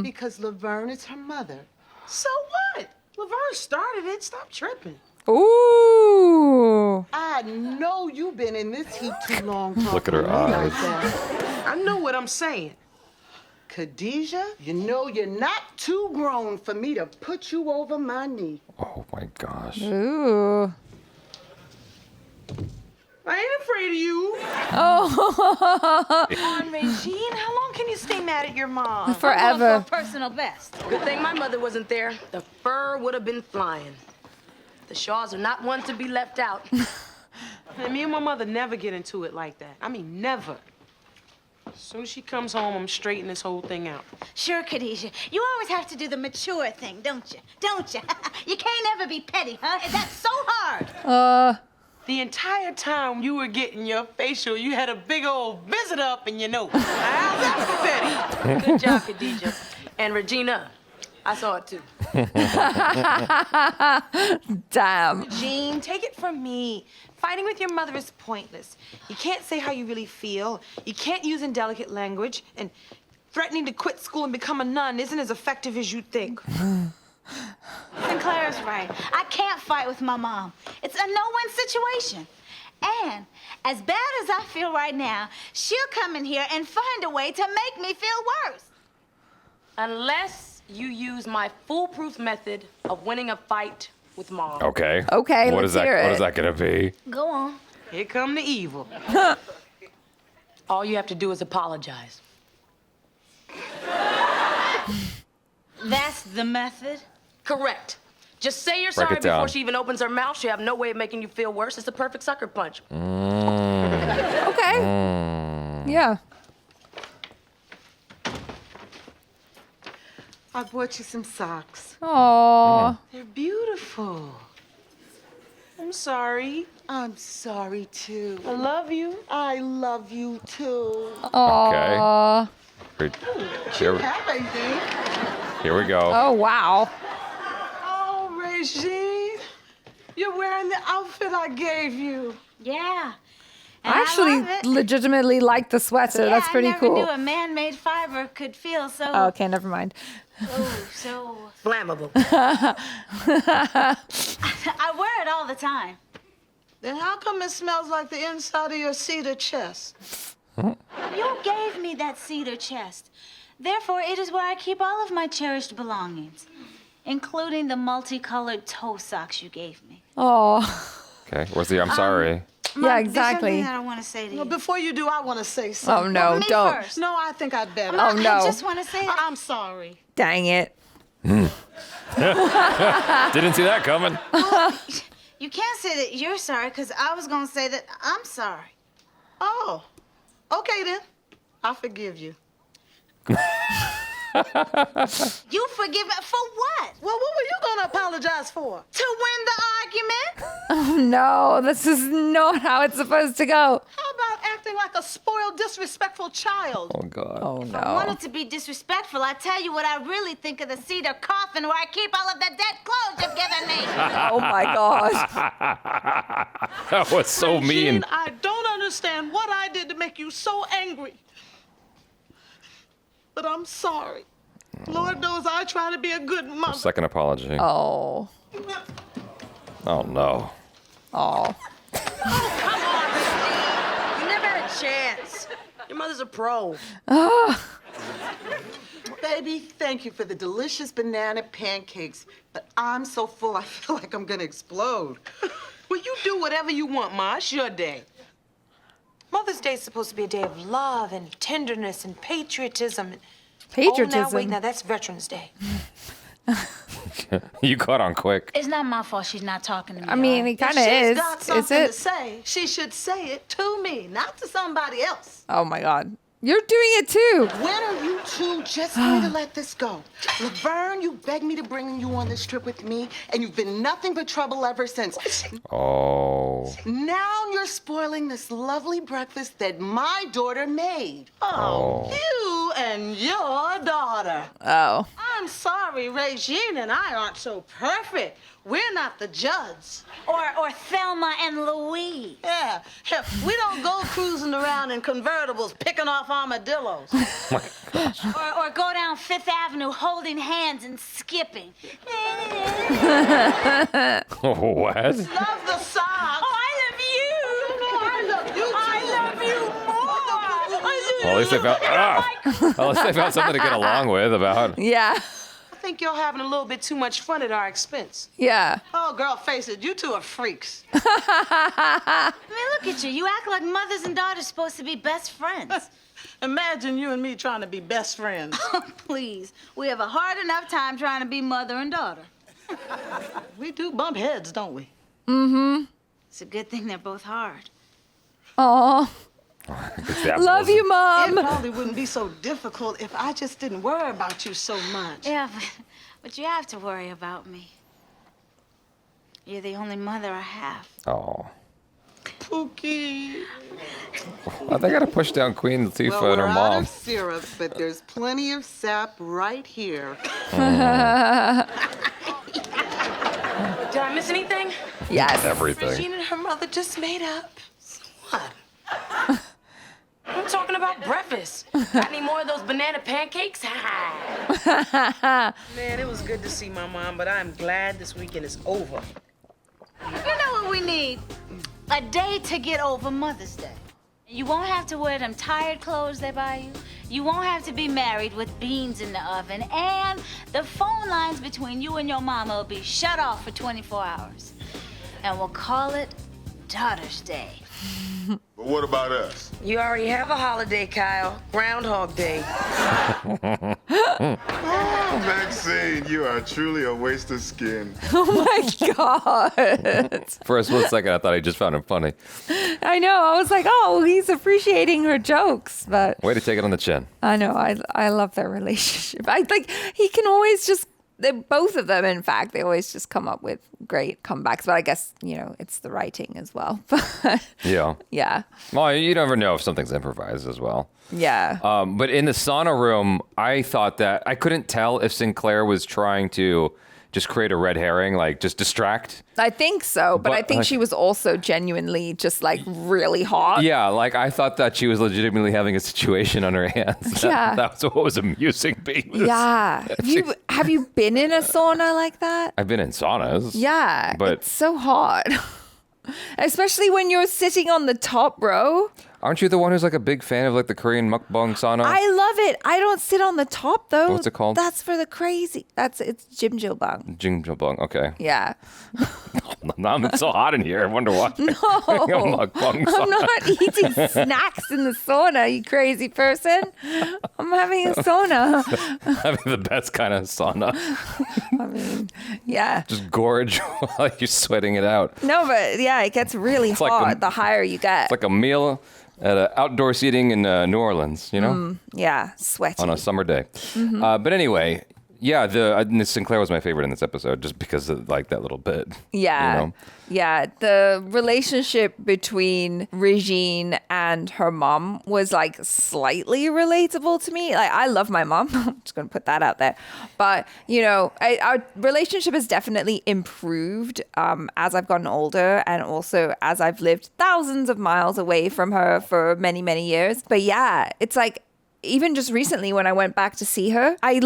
Because Laverne is her mother. So what? Laverne started it. Stop tripping. Ooh. I know you've been in this heat too long. Look at her talking to me eyes. like that. I know what I'm saying. Khadijah, you know you're not too grown for me to put you over my knee. Oh my gosh. Ooh. I ain't afraid of you. Oh. Come on, Regine, how long can you stay mad at your mom? Forever. I'm going for a personal best. Good thing my mother wasn't there. The fur would have been flying. The Shaws are not one to be left out. And me and my mother never get into it like that. I mean, never. As soon as she comes home, I'm straightening this whole thing out. Sure, Khadijah. You always have to do the mature thing, don't you? Don't you? You can't ever be petty, huh? That's so hard. The entire time you were getting your facial, you had a big old visitor up in your nose. How's that for petty? Good job, Khadijah. And Regina, I saw it too. Damn. Jean, take it from me. Fighting with your mother is pointless. You can't say how you really feel. You can't use indelicate language. And threatening to quit school and become a nun isn't as effective as you think. Synclaire's right. I can't fight with my mom. It's a no-win situation. And as bad as I feel right now, she'll come in here and find a way to make me feel worse. Unless you use my foolproof method of winning a fight with Mom. Okay. Okay, What let's is that? hear What it. is that gonna be? Go on. Here come the evil. All you have to do is apologize. That's the method? Correct. Just say you're Break sorry it down. before she even opens her mouth. She'll have no way of making you feel worse. It's a perfect sucker punch. Okay. Yeah. I bought you some socks. Aww. They're beautiful. I'm sorry. I'm sorry, too. I love you. I love you, too. Aww. Great. Here, here we go. Oh, wow. Oh, Regine, you're wearing the outfit I gave you. Yeah. I actually love it. legitimately like the sweater. Yeah, That's pretty I never cool. knew a man-made fiber could feel so... Oh, okay, never mind. so... Flammable. I wear it all the time. Then how come it smells like the inside of your cedar chest? You gave me that cedar chest. Therefore, it is where I keep all of my cherished belongings, including the multicolored toe socks you gave me. Oh. Okay, where's the I'm sorry? Mom, Yeah, there's exactly. something that I want to say to you. Well, before you do, I want to say something. Oh, no, me don't. first. No, I think I'd better. Oh, no. I just want to say that I'm sorry. Dang it. Didn't see that coming. you can't say that you're sorry, because I was going to say that I'm sorry. Oh, okay then. I forgive you. You forgive me for what? Well, what were you going to apologize for? To win the argument? Oh, no. This is not how it's supposed to go. How about acting like a spoiled, disrespectful child? Oh, God. Oh, If I no. wanted to be disrespectful, I tell you what I really think of the cedar coffin where I keep all of the dead clothes you've given me. Oh, my gosh. That was so mean. Regine, I don't understand what I did to make you so angry. But I'm sorry. Lord knows I try to be a good mother. Second apology. Oh. Oh, no. Oh. You never had a chance. Your mother's a pro. Baby, thank you for the delicious banana pancakes. But I'm so full, I feel like I'm gonna explode. Well, you do whatever you want, Ma. It's your day. Mother's Day is supposed to be a day of love and tenderness and patriotism. Patriotism? Oh, now, wait, now that's Veterans Day. You caught on quick. It's not my fault she's not talking to me. I mean, it If kind of she's is. got Is something to it? say, she should say it to me, not to somebody else. Oh, my God. You're doing it, too. When are you two just going to let this go? Laverne, you begged me to bring you on this trip with me, and you've been nothing but trouble ever since. Oh. Now you're spoiling this lovely breakfast that my daughter made. Oh. You and your daughter. Oh. I'm sorry, Regine and I aren't so perfect. We're not the judge. Or Thelma and Louise. Yeah, hell, we don't go cruising around in convertibles picking off armadillos. Or go down Fifth Avenue holding hands and skipping. What? Love the song. Oh, I love you. No, I love you too. I love you more. Well, at least they found something to get along with about. Yeah. I think you're having a little bit too much fun at our expense. Yeah. Oh, girl, face it, you two are freaks. I mean, look at you. You act like mothers and daughters supposed to be best friends. Imagine you and me trying to be best friends. Please. We have a hard enough time trying to be mother and daughter. We do bump heads, don't we? Mm-hmm. It's a good thing they're both hard. Oh. Love you, It Mom. probably wouldn't be so difficult if I just didn't worry about you so much. Yeah, but you have to worry about me. You're the only mother I have. Oh. Pookie. I think I gotta push down Queen Latifah Well, and her we're out mom. of syrup, but there's plenty of sap right here. Did I miss anything? Yes. Everything. Regine and her mother just made up. What? I'm talking about breakfast. Got any more of those banana pancakes? Man, it was good to see my mom, but I'm glad this weekend is over. You know what we need? A day to get over Mother's Day. You won't have to wear them tired clothes they buy you. You won't have to be married with beans in the oven. And the phone lines between you and your mama will be shut off for 24 hours. And we'll call it Daughter's Day. But what about us? You already have a holiday, Kyle. Groundhog Day. Oh, Maxine, you are truly a waste of skin. Oh, my God. For a split second, I thought I just found him funny. I know. I was like, oh, he's appreciating her jokes. But Way to take it on the chin. I know. I love their relationship. I think he can always just, both of them, in fact, they always just come up with great comebacks. But I guess, it's the writing as well. But Yeah. yeah. Well, you never know if something's improvised as well. Yeah. But in the sauna room, I thought that I couldn't tell if Synclaire was trying to just create a red herring, like just distract. I think so, but I think like, she was also genuinely just like really hot. Yeah, like I thought that she was legitimately having a situation on her hands. Yeah. That's what was amusing me. Yeah. Have you been in a sauna like that? I've been in saunas. Yeah, but it's so hot. Especially when you're sitting on the top row. Aren't you the one who's like a big fan of like the Korean mukbang sauna? I love it. I don't sit on the top though. What's it called? That's for the crazy. It's jjimjilbang. Jjimjilbang, okay. Yeah. Now it's so hot in here. I wonder why. No, I'm not eating snacks in the sauna, you crazy person. I'm having a sauna. Having the best kind of sauna. I mean, yeah. Just gorge while you're sweating it out. No, but yeah, it gets really hot the higher you get. It's like a meal at outdoor seating in New Orleans, you know? Yeah, sweaty. On a summer day. Mm-hmm. But anyway, yeah, Synclaire was my favorite in this episode just because of like that little bit. Yeah. You know? Yeah. The relationship between Regine and her mom was like slightly relatable to me. Like, I love my mom. I'm just going to put that out there. But, you know, our relationship has definitely improved as I've gotten older and also as I've lived thousands of miles away from her for many, many years. But yeah, it's like, even just recently when I went back to see her, I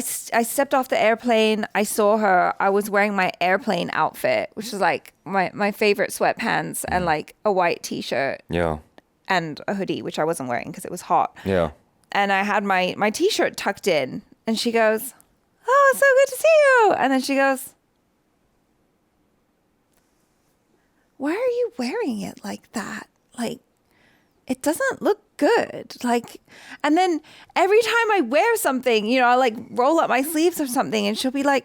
stepped off the airplane. I saw her. I was wearing my airplane outfit, which is like my favorite sweatpants and like a white t-shirt. Yeah. And a hoodie, which I wasn't wearing because it was hot. Yeah. And I had my t-shirt tucked in and she goes, "Oh, it's so good to see you." And then she goes, "Why are you wearing it like that? Like, it doesn't look good." Like, and then every time I wear something, you know, I like roll up my sleeves or something and she'll be like,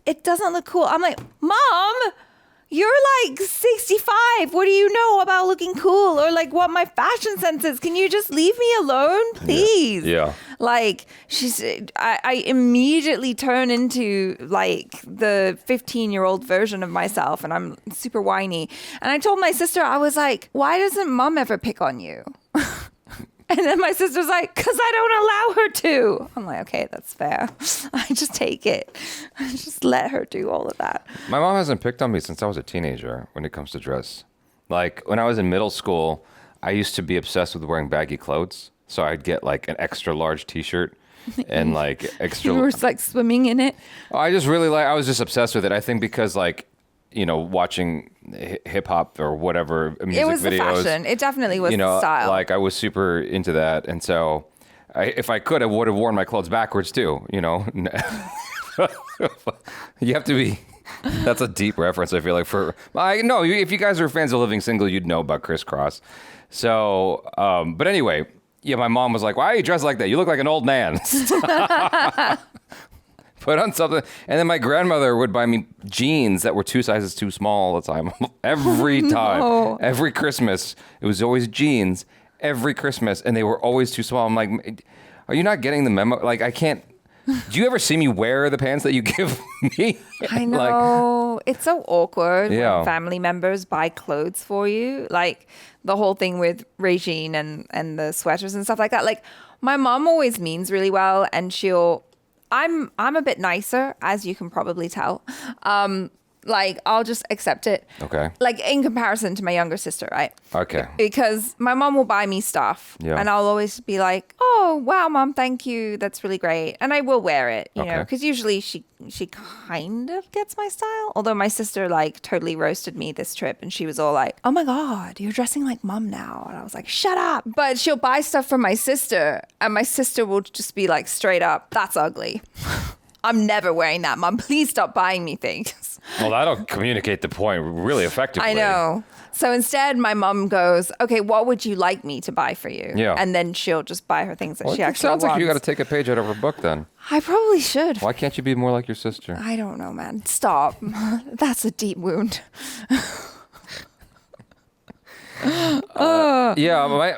it doesn't look cool. I'm like, "Mom, you're like 65. What do you know about looking cool or like what my fashion sense is? Can you just leave me alone, please?" Yeah. Like, I immediately turn into like the 15-year-old version of myself and I'm super whiny. And I told my sister, I was like, "Why doesn't mom ever pick on you?" And then my sister's like, "'Cause I don't allow her to." I'm like, okay, that's fair. I just take it. I just let her do all of that. My mom hasn't picked on me since I was a teenager when it comes to dress. Like when I was in middle school, I used to be obsessed with wearing baggy clothes. So I'd get like an extra large t-shirt and like extra. You were like swimming in it. I just really I was just obsessed with it. I think because like, you know, watching hip hop or whatever music videos. It was the fashion. It definitely was the style. Like I was super into that. And so if I could, I would have worn my clothes backwards too, you know. You have to be. That's a deep reference, I feel like. No, if you guys are fans of Living Single, you'd know about Crisscross. So, but anyway, yeah, my mom was like, "Why are you dressed like that? You look like an old man." Put on something. And then my grandmother would buy me jeans that were 2 sizes too small all the time. Every time. No. Every Christmas. It was always jeans. Every Christmas. And they were always too small. I'm like, are you not getting the memo? Like, I can't. Do you ever see me wear the pants that you give me? I know. It's so awkward Yeah. when family members buy clothes for you. Like the whole thing with Regine and the sweaters and stuff like that. Like my mom always means really well and I'm a bit nicer, as you can probably tell. Like, I'll just accept it. Okay. Like, in comparison to my younger sister, right? Okay. Because my mom will buy me stuff. Yeah. And I'll always be like, "Oh, wow, mom, thank you. That's really great." And I will wear it, you know, Okay. because usually she kind of gets my style. Although my sister, like, totally roasted me this trip. And she was all like, "Oh, my God, you're dressing like mom now." And I was like, "Shut up." But she'll buy stuff for my sister. And my sister will just be like, straight up, "That's ugly. I'm never wearing that, mom. Please stop buying me things." Well, that'll communicate the point really effectively. I know. So instead, my mom goes, "Okay, what would you like me to buy for you?" Yeah. And then she'll just buy her things that Well, she it actually sounds wants. like you got to take a page out of her book then. I probably should. Why can't you be more like your sister? I don't know, man. Stop. That's a deep wound. Yeah,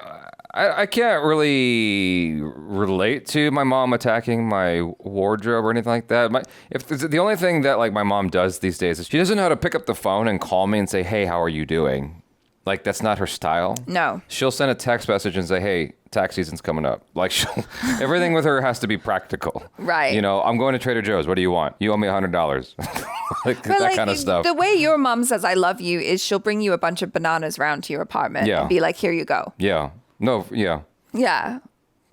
I can't really relate to my mom attacking my wardrobe or anything like that. The only thing that like my mom does these days is she doesn't know how to pick up the phone and call me and say, "Hey, how are you doing?" Like that's not her style. No. She'll send a text message and say, "Hey, tax season's coming up. Like, everything with her has to be practical. Right. You know, I'm going to Trader Joe's. What do you want? You owe me $100. Like, that kind of stuff. The way your mom says I love you is she'll bring you a bunch of bananas round to your apartment and be like, here you go. Yeah. No, yeah. Yeah.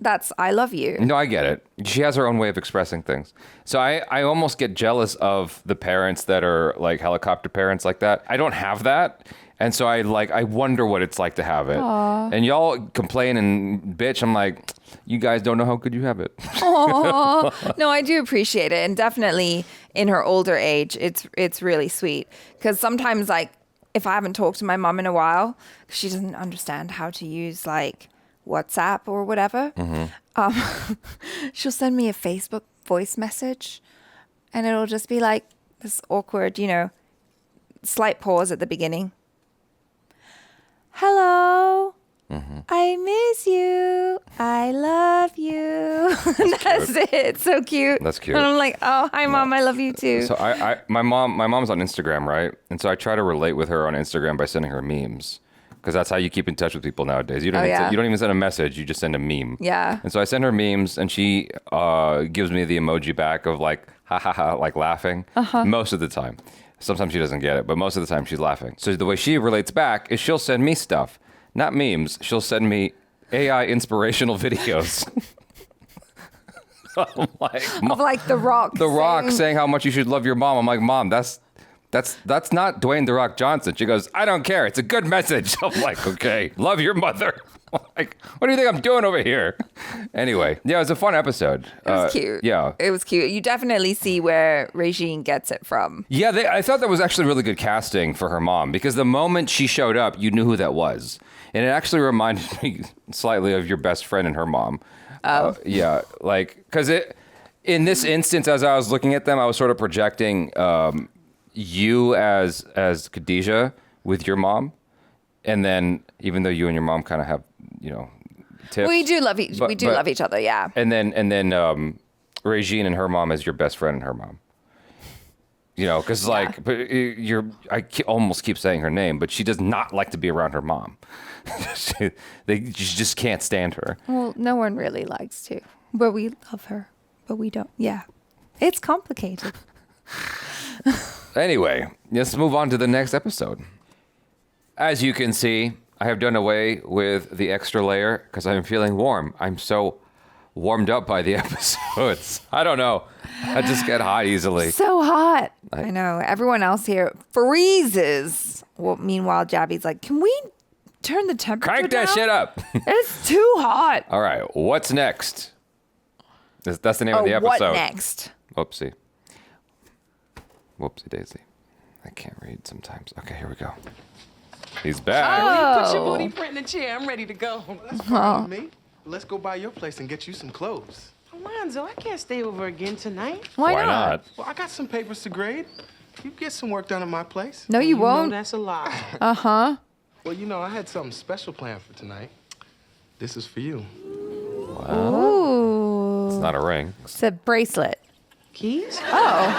That's I love you. No, I get it. She has her own way of expressing things. So I almost get jealous of the parents that are like helicopter parents like that. I don't have that. And so I wonder what it's like to have it. Aww. And y'all complain and bitch. I'm like, you guys don't know how good you have it. Aww. No, I do appreciate it. And definitely in her older age, it's really sweet. Because sometimes, like, if I haven't talked to my mom in a while, she doesn't understand how to use, like, WhatsApp or whatever. She'll send me a Facebook voice message. And it'll just be like this awkward, slight pause at the beginning. Hello. I miss you. I love you. That's it. It's so cute. That's cute. And I'm like, oh, hi, Mom. I love you too. So my mom's on Instagram, right? And so I try to relate with her on Instagram by sending her memes. Because that's how you keep in touch with people nowadays. You don't even send a message. You just send a meme. Yeah. And so I send her memes, and she gives me the emoji back of like, ha ha ha, like laughing. Most of the time. Sometimes she doesn't get it, but most of the time she's laughing. So the way she relates back is she'll send me stuff. Not memes. She'll send me AI inspirational videos. Of like The Rock. The Rock saying how much you should love your mom. I'm like, Mom, that's not Dwayne The Rock Johnson. She goes, I don't care. It's a good message. I'm like, okay, love your mother. Like, what do you think I'm doing over here? Anyway, yeah, it was a fun episode. It was cute. Yeah. It was cute. You definitely see where Regine gets it from. Yeah, I thought that was actually really good casting for her mom, because the moment she showed up, you knew who that was. And it actually reminded me slightly of your best friend and her mom. Oh. Yeah, like, because in this instance, as I was looking at them, I was sort of projecting you as Khadijah with your mom. And then, even though you and your mom kind of have, tips. We do love love each other, yeah. And then Regine and her mom as your best friend and her mom. Because I almost keep saying her name, but she does not like to be around her mom. She just can't stand her. Well, no one really likes to, but we love her, but we don't. Yeah, it's complicated. Anyway, let's move on to the next episode. As you can see, I have done away with the extra layer because I'm feeling warm. I'm so warmed up by the episodes. I don't know. I just get hot easily. So hot. I know. Everyone else here freezes. Well, meanwhile, Jaby's like, can we turn the temperature Crank that down? shit up. It's too hot. All right. What's next? That's the name of the episode. What next? Whoopsie daisy. I can't read sometimes. Okay, here we go. He's back. Oh. Put your booty print in the chair. I'm ready to go. That's fine with me. Let's go by your place and get you some clothes. Alonzo, I can't stay over again tonight. Why not? Well, I got some papers to grade. You get some work done at my place. No, you won't. That's a lie. Uh-huh. Well, I had something special planned for tonight. This is for you. Wow. Ooh. It's not a ring. It's a bracelet. Keys? Oh.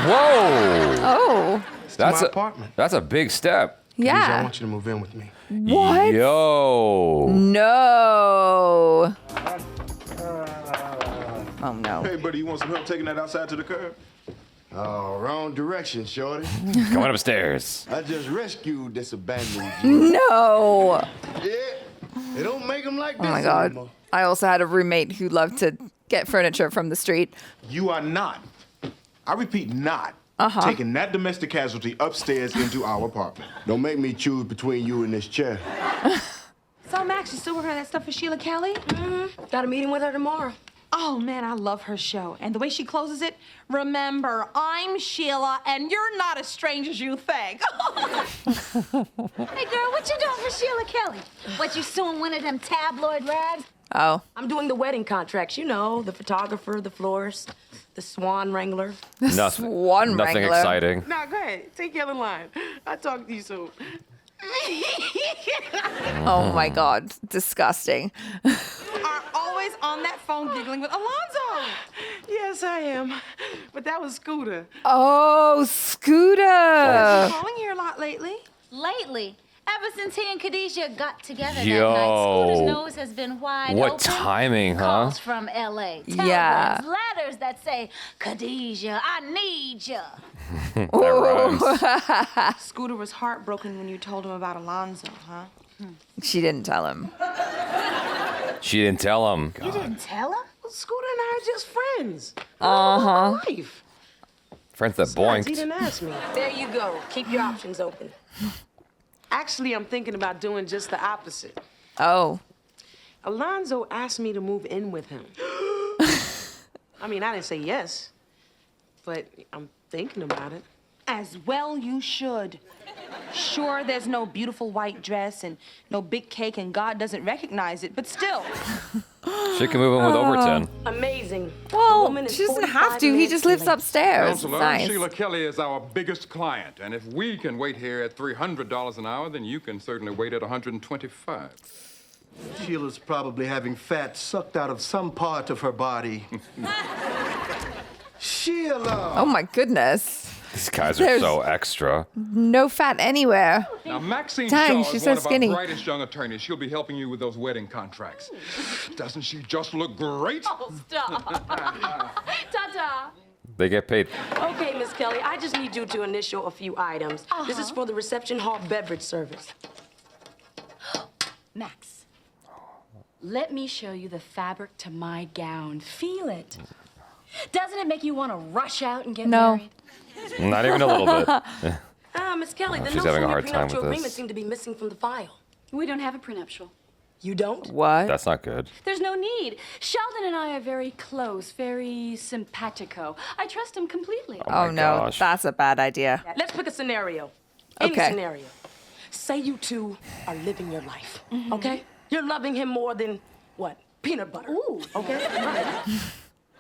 Whoa. Oh. It's my apartment. That's a big step. Yeah. Khadijah, I want you to move in with me. What? Yo. No. Oh, no. Hey, buddy, you want some help taking that outside to the curb? Oh, wrong direction, shorty. Coming upstairs. I just rescued this abandoned Jew. No. Yeah, they don't make them like this Oh, my God. anymore. I also had a roommate who loved to get furniture from the street. You are not, I repeat, not taking that domestic casualty upstairs into our apartment. Don't make me choose between you and this chair. So, Max, you still working on that stuff for Sheila Kelly? Mm-hmm. Got a meeting with her tomorrow. Oh, man, I love her show. And the way she closes it, remember, I'm Sheila, and you're not as strange as you think. Hey, girl, what you doing for Sheila Kelly? What, you suing one of them tabloid rags? Oh. I'm doing the wedding contracts. The photographer, the florist, the swan wrangler. Nothing wrangler. exciting. No, go ahead. Take the other line. I'll talk to you soon. Oh, my God. Disgusting. You are always on that phone giggling with Alonzo. Yes, I am. But that was Scooter. Oh, Scooter. Calling here a lot lately. Lately? Ever since he and Khadijah got together that Yo. night, Scooter's nose has been wide What open. timing, huh? Calls from L.A. Yeah. Telegrams, letters that say, Khadijah, I need ya. That rhymes. Scooter was heartbroken when you told him about Alonzo, huh? She didn't tell him. She didn't tell him. You didn't tell him? Well, Scooter and I are just friends. Uh-huh. Life. Friends that Besides, he boinked. didn't ask me. There you go. Keep your options open. Actually, I'm thinking about doing just the opposite. Oh. Alonzo asked me to move in with him. I mean, I didn't say yes, but I'm thinking about it. As well you should. Sure, there's no beautiful white dress and no big cake and God doesn't recognize it, but still. She can move in with Overton. Amazing. Well, she doesn't have to. He just lives upstairs. Counselor, Nice. Sheila Kelly is our biggest client, and if we can wait here at $300 an hour, then you can certainly wait at $125. Sheila's probably having fat sucked out of some part of her body. Sheila! Oh my goodness. These guys are There's so extra. no fat anywhere. Now, Maxine Dang, Shaw she's is so one of skinny. our brightest young attorneys. She'll be helping you with those wedding contracts. Doesn't she just look great? Oh, stop. Ta-ta. They get paid. Okay, Miss Kelly, I just need you to initial a few items. This is for the reception hall beverage service. Max, let me show you the fabric to my gown. Feel it. Doesn't it make you want to rush out and get married? Not even a little bit. Miss Kelly, the She's notes having a from your hard time prenuptial with agreement this. seem to be missing from the file. We don't have a prenuptial. You don't? What? That's not good. There's no need. Sheldon and I are very close, very simpatico. I trust him completely. Oh, no, that's a bad idea. Let's pick a scenario. Any Okay. scenario. Say you two are living your life, okay? You're loving him more than, what, peanut butter. Ooh. Okay?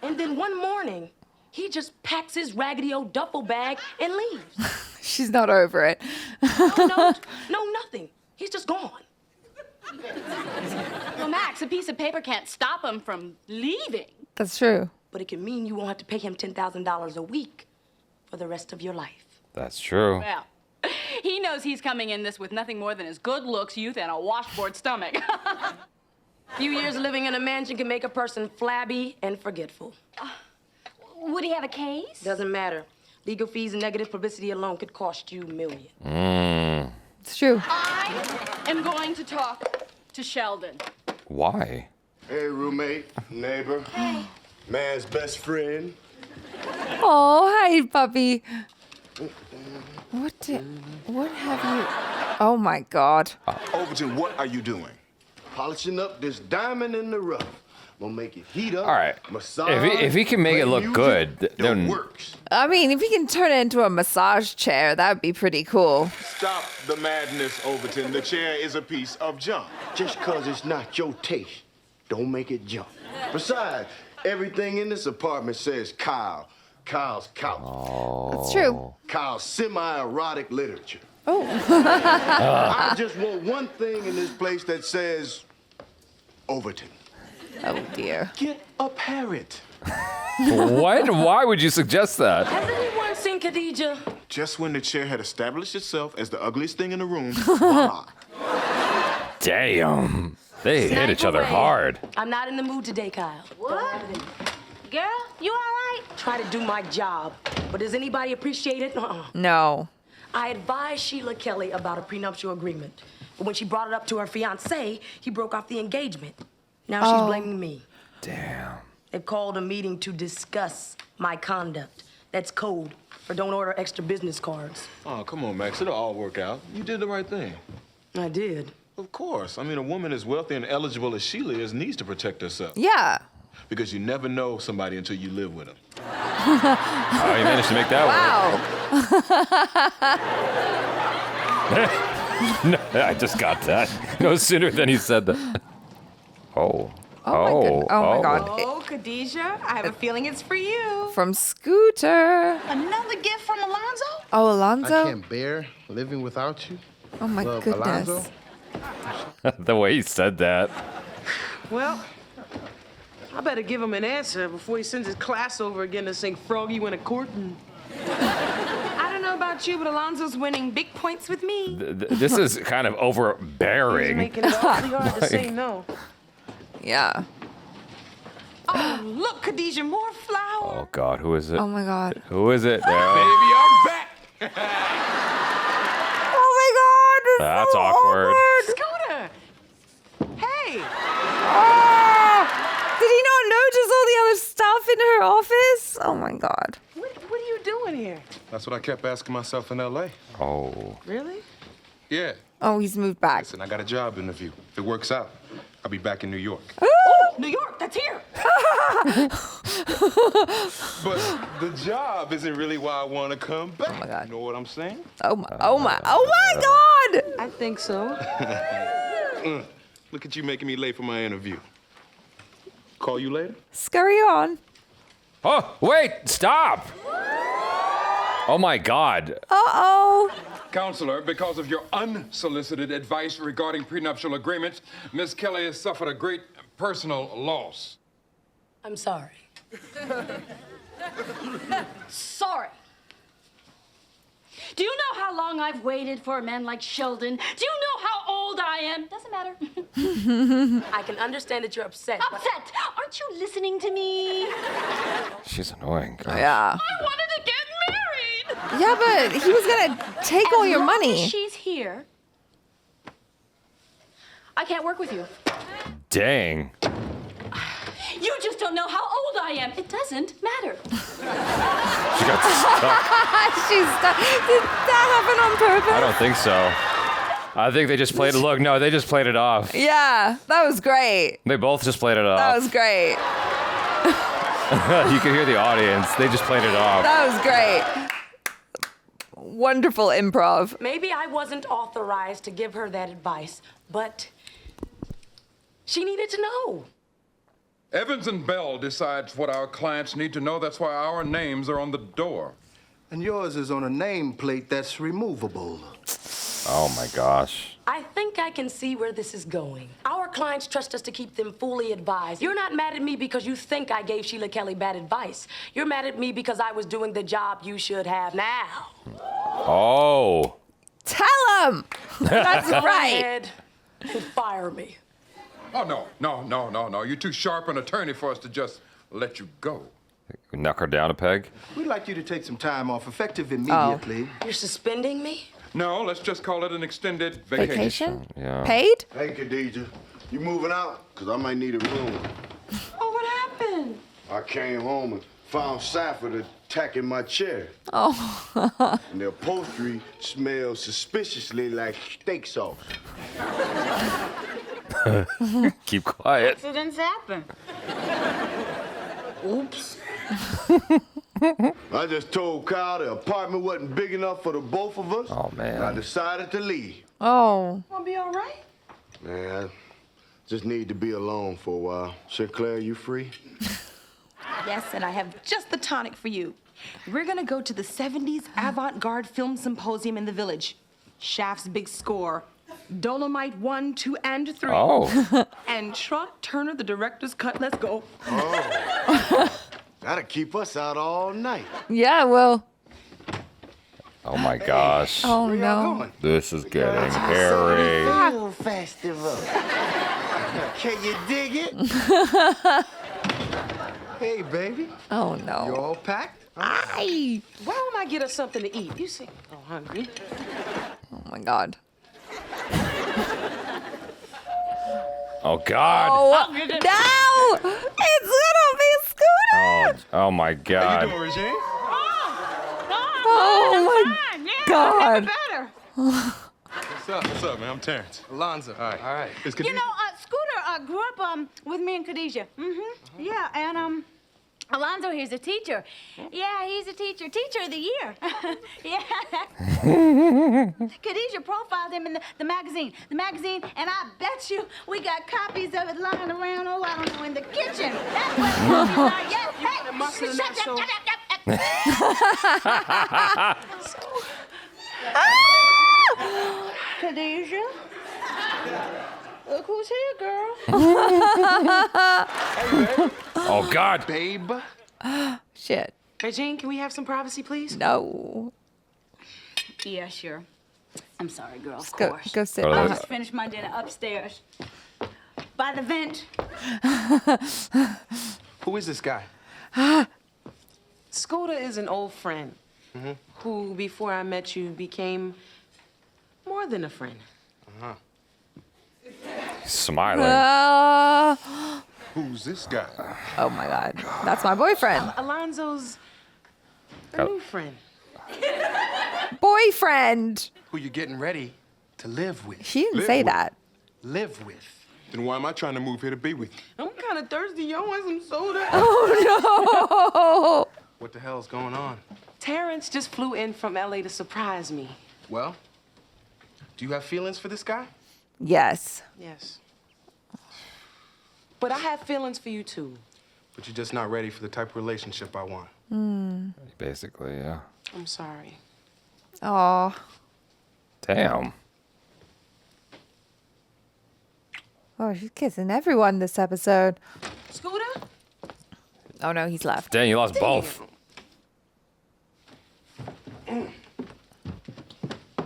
And then one morning, he just packs his raggedy old duffel bag and leaves. She's not over it. No, nothing. He's just gone. Well, Max, a piece of paper can't stop him from leaving. That's true. But it can mean you won't have to pay him $10,000 a week for the rest of your life. That's true. Well, he knows he's coming in this with nothing more than his good looks, youth, and a washboard stomach. A few years living in a mansion can make a person flabby and forgetful. Would he have a case? Doesn't matter. Legal fees and negative publicity alone could cost you millions. It's true. I am going to talk to Sheldon. Why? Hey, roommate, neighbor, man's best friend. Oh, hi, puppy. What have you... Oh, my God. Overton, what are you doing? Polishing up this diamond in the rough. Gonna make it heat up. All right. Massage. If he can make play it look music, good, it then works. I mean, if he can turn it into a massage chair, that would be pretty cool. Stop the madness, Overton. The chair is a piece of junk. Just cause it's not your taste, don't make it junk. Besides, everything in this apartment says Kyle. Kyle's couch. That's true. Kyle's semi-erotic literature. Oh. I just want one thing in this place that says Overton. Oh, dear. Get a parrot. What? Why would you suggest that? Has anyone seen Khadijah? Just when the chair had established itself as the ugliest thing in the room, voila. Damn. They hit each other Away. hard. I'm not in the mood today, Kyle. What? Girl, you all right? Try to do my job. But does anybody appreciate it? No. I advised Sheila Kelly about a prenuptial agreement. But when she brought it up to her fiancé, he broke off the engagement. Now she's blaming me. Damn. They've called a meeting to discuss my conduct. That's code for don't order extra business cards. Oh, come on, Max. It'll all work out. You did the right thing. I did. Of course. I mean, a woman as wealthy and eligible as Sheila is needs to protect herself. Yeah. Because you never know somebody until you live with them. Oh, you managed to make that Wow. No, I just got that. No sooner than he said that. Oh. Oh my God. Oh, Khadijah, I have a feeling it's for you. From Scooter. Another gift from Alonzo? Oh, Alonzo? I can't bear living without you. Oh, my Love, goodness. Alonzo. The way he said that. Well, I better give him an answer before he sends his class over again to sing Froggy Went a Courtin'. I don't know about about you, but Alonzo's winning big points with me. This is kind of He's overbearing. making it awfully hard to say no. Yeah. Oh, look, Khadijah, more flowers. Oh God, who is it? Oh my God. Who is it? There. Baby, I'm back. Oh my God. This That's is so awkward. Scooter. Hey. Did he not notice all the other stuff in her office? Oh my God. What are you doing here? That's what I kept asking myself in L.A. Oh. Really? Yeah. Oh, he's moved back. Listen, I got a job interview. If it works out, I'll be back in New York. Oh, New York, that's here. But the job isn't really why I want to come back. Oh my God. You know what I'm saying? Oh my God. I think so. Look at you making me late for my interview. Call you later? Scurry on. Oh, wait, stop. Oh my God. Uh-oh. Counselor, because of your unsolicited advice regarding prenuptial agreements, Miss Kelly has suffered a great personal loss. I'm sorry. Sorry. Do you know how long I've waited for a man like Sheldon? Do you know how old I am? Doesn't matter. I can understand that you're upset. but- Upset. Aren't you listening to me? She's annoying. Gosh. Yeah. I wanted to get married. Yeah, but he was gonna take all your As long money. as she's here, I can't work with you. Dang. You just don't know how old I am. It doesn't matter. She got stuck. She's stuck. Did that happen on purpose? I don't think so. I think they just played it. Look, no, they just played it off. Yeah, that was great. They both just played it off. That was great. You can hear the audience. They just played it off. That was great. Wonderful improv. Maybe I wasn't authorized to give her that advice, but she needed to know. Evans and Bell decides what our clients need to know. That's why our names are on the door. And yours is on a nameplate that's removable. Oh my gosh. I think I can see where this is going. Our clients trust us to keep them fully advised. You're not mad at me because you think I gave Sheila Kelly bad advice. You're mad at me because I was doing the job you should have now. Oh. Tell him. That's Go right. ahead and fire me. Oh, no. You're too sharp an attorney for us to just let you go. Knock her down a peg. We'd like you to take some time off, effective immediately. You're suspending me? No, let's just call it an extended vacation. Vacation? Yeah. Paid? Hey, Khadijah, you moving out? Because I might need a room. Oh, what happened? I came home and found Safford attacking my chair. Oh. And the upholstery smells suspiciously like steak sauce. Keep quiet. Accidents happen. Oops. I just told Kyle the apartment wasn't big enough for the both of us. Oh, man. And I decided to leave. Oh. Gonna be all right? Man, I just need to be alone for a while. Synclaire, you free? Yes, and I have just the tonic for you. We're gonna go to the 70s avant-garde film symposium in the village. Shaft's big score. Dolomite 1, 2, and 3. Oh. And Trot Turner, the director's cut. Let's go. Oh. That'll keep us out all night. Yeah, well. Oh my gosh. Oh Where y'all no. going? This is getting hairy. Film festival. Can you dig it? Hey, baby. Oh You no. all packed? Aye. Why don't I get us something to eat? You seem hungry. Oh my God. Oh God. Oh no! It's gonna be Scooter. Oh my How you God. doing, Regine? Oh my God. Better. What's up, man? I'm Terrence. Alonzo. All right. It's You know, Scooter grew up with me and Khadijah. Yeah, and Alonzo here's a teacher. Yeah, he's a teacher. Teacher of the year. Yeah. Khadijah profiled him in the magazine. The magazine, and I bet you we got copies of it lying around, oh, I don't know, in the kitchen. That's what copies are. Yeah, hey, shut up. Khadijah. Look who's here, girl. Oh God. Babe. Shit. Regine, can we have some privacy, please? No. Yeah, sure. I'm sorry, girl. Of Go, course. go sit. I just finished my dinner upstairs by the vent. Who is this guy? Scooter is an old friend who, before I met you, became more than a friend. Smiling. Who's this guy? Oh my God, that's my boyfriend. Alonzo's a new friend. Boyfriend. Who you getting ready to live with? She didn't say that. Live with. Then why am I trying to move here to be with you? I'm kind of thirsty. Y'all want some soda? Oh no. What the hell's going on? Terrence just flew in from LA to surprise me. Well, do you have feelings for this guy? Yes. Yes. But I have feelings for you too. But you're just not ready for the type of relationship I want. Basically, yeah. I'm sorry. Oh. Damn. Oh, she's kissing everyone this episode. Scooter? Oh no, he's left. Dang, you lost both.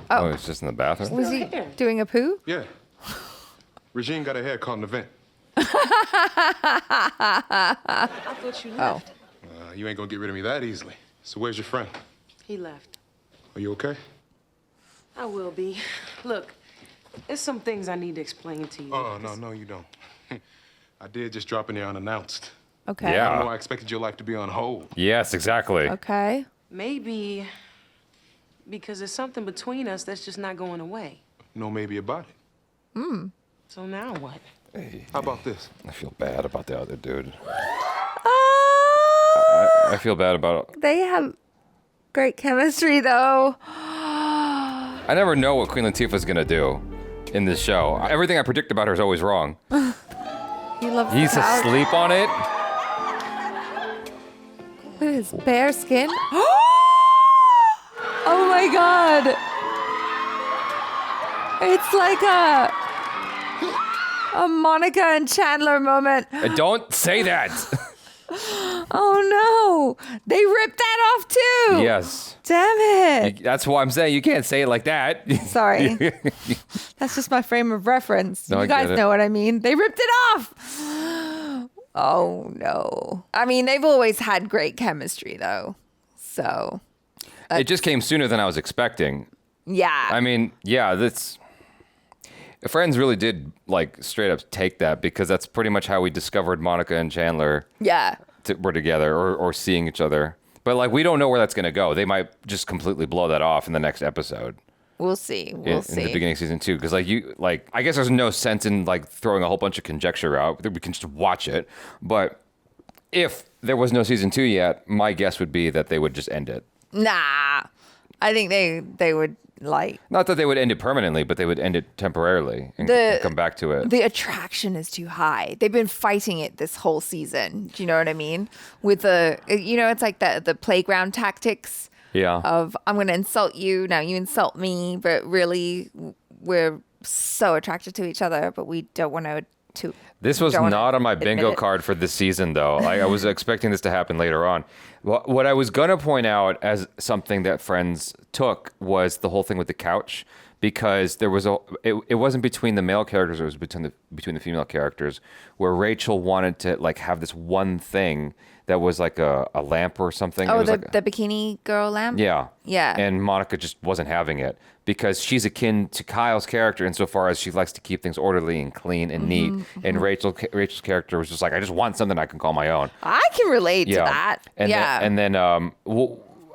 Oh, he's just in the bathroom? Was he doing a poo? Yeah. Regine got her hair caught in the vent. I thought you left. You ain't gonna get rid of me that easily. So where's your friend? He left. Are you okay? I will be. Look, there's some things I need to explain to you. Oh, no, you don't. I did just drop in there unannounced. Okay. Yeah. I don't know, I expected your life to be on hold. Yes, exactly. Okay. Maybe because there's something between us that's just not going away. No maybe about it. So now what? Hey, how about this? I feel bad about the other dude. I feel bad about... They have great chemistry, though. I never know what Queen Latifah's gonna do in this show. Everything I predict about her is always wrong. He loves He's the couch. asleep on it. Look at his bare skin. Oh my God. It's like a Monica and Chandler moment. Don't say that. Oh no. They ripped that off too. Yes. Damn it. That's why I'm saying you can't say it like that. Sorry. That's just my frame of reference. No, I You get guys it. know what I mean. They ripped it off. Oh no. I mean, they've always had great chemistry though. So. It just came sooner than I was expecting. Yeah. I mean, yeah, that's... Friends really did, like, straight up take that because that's pretty much how we discovered Monica and Chandler Yeah. were together or seeing each other. But, like, we don't know where that's going to go. They might just completely blow that off in the next episode. We'll see. We'll see. In the beginning of season 2. Because, I guess there's no sense in, like, throwing a whole bunch of conjecture out. We can just watch it. But if there was no season 2 yet, my guess would be that they would just end it. Nah. I think they would like... Not that they would end it permanently, but they would end it temporarily and come back to it. The attraction is too high. They've been fighting it this whole season. Do you know what I mean? With it's like the playground tactics. Yeah. Of I'm going to insult you, now you insult me, but really we're so attracted to each other, but we don't want to. This was not on my bingo it. card for this season, though. I was expecting this to happen later on. What I was going to point out as something that Friends took was the whole thing with the couch, because there was it wasn't between the male characters, it was between the female characters, where Rachel wanted to like have this one thing that was like a lamp or something. Oh, it was the bikini girl lamp? Yeah. Yeah. And Monica just wasn't having it because she's akin to Kyle's character insofar as she likes to keep things orderly and clean and neat. And Rachel's character was just like, I just want something I can call my own. I can relate to that. And yeah. Then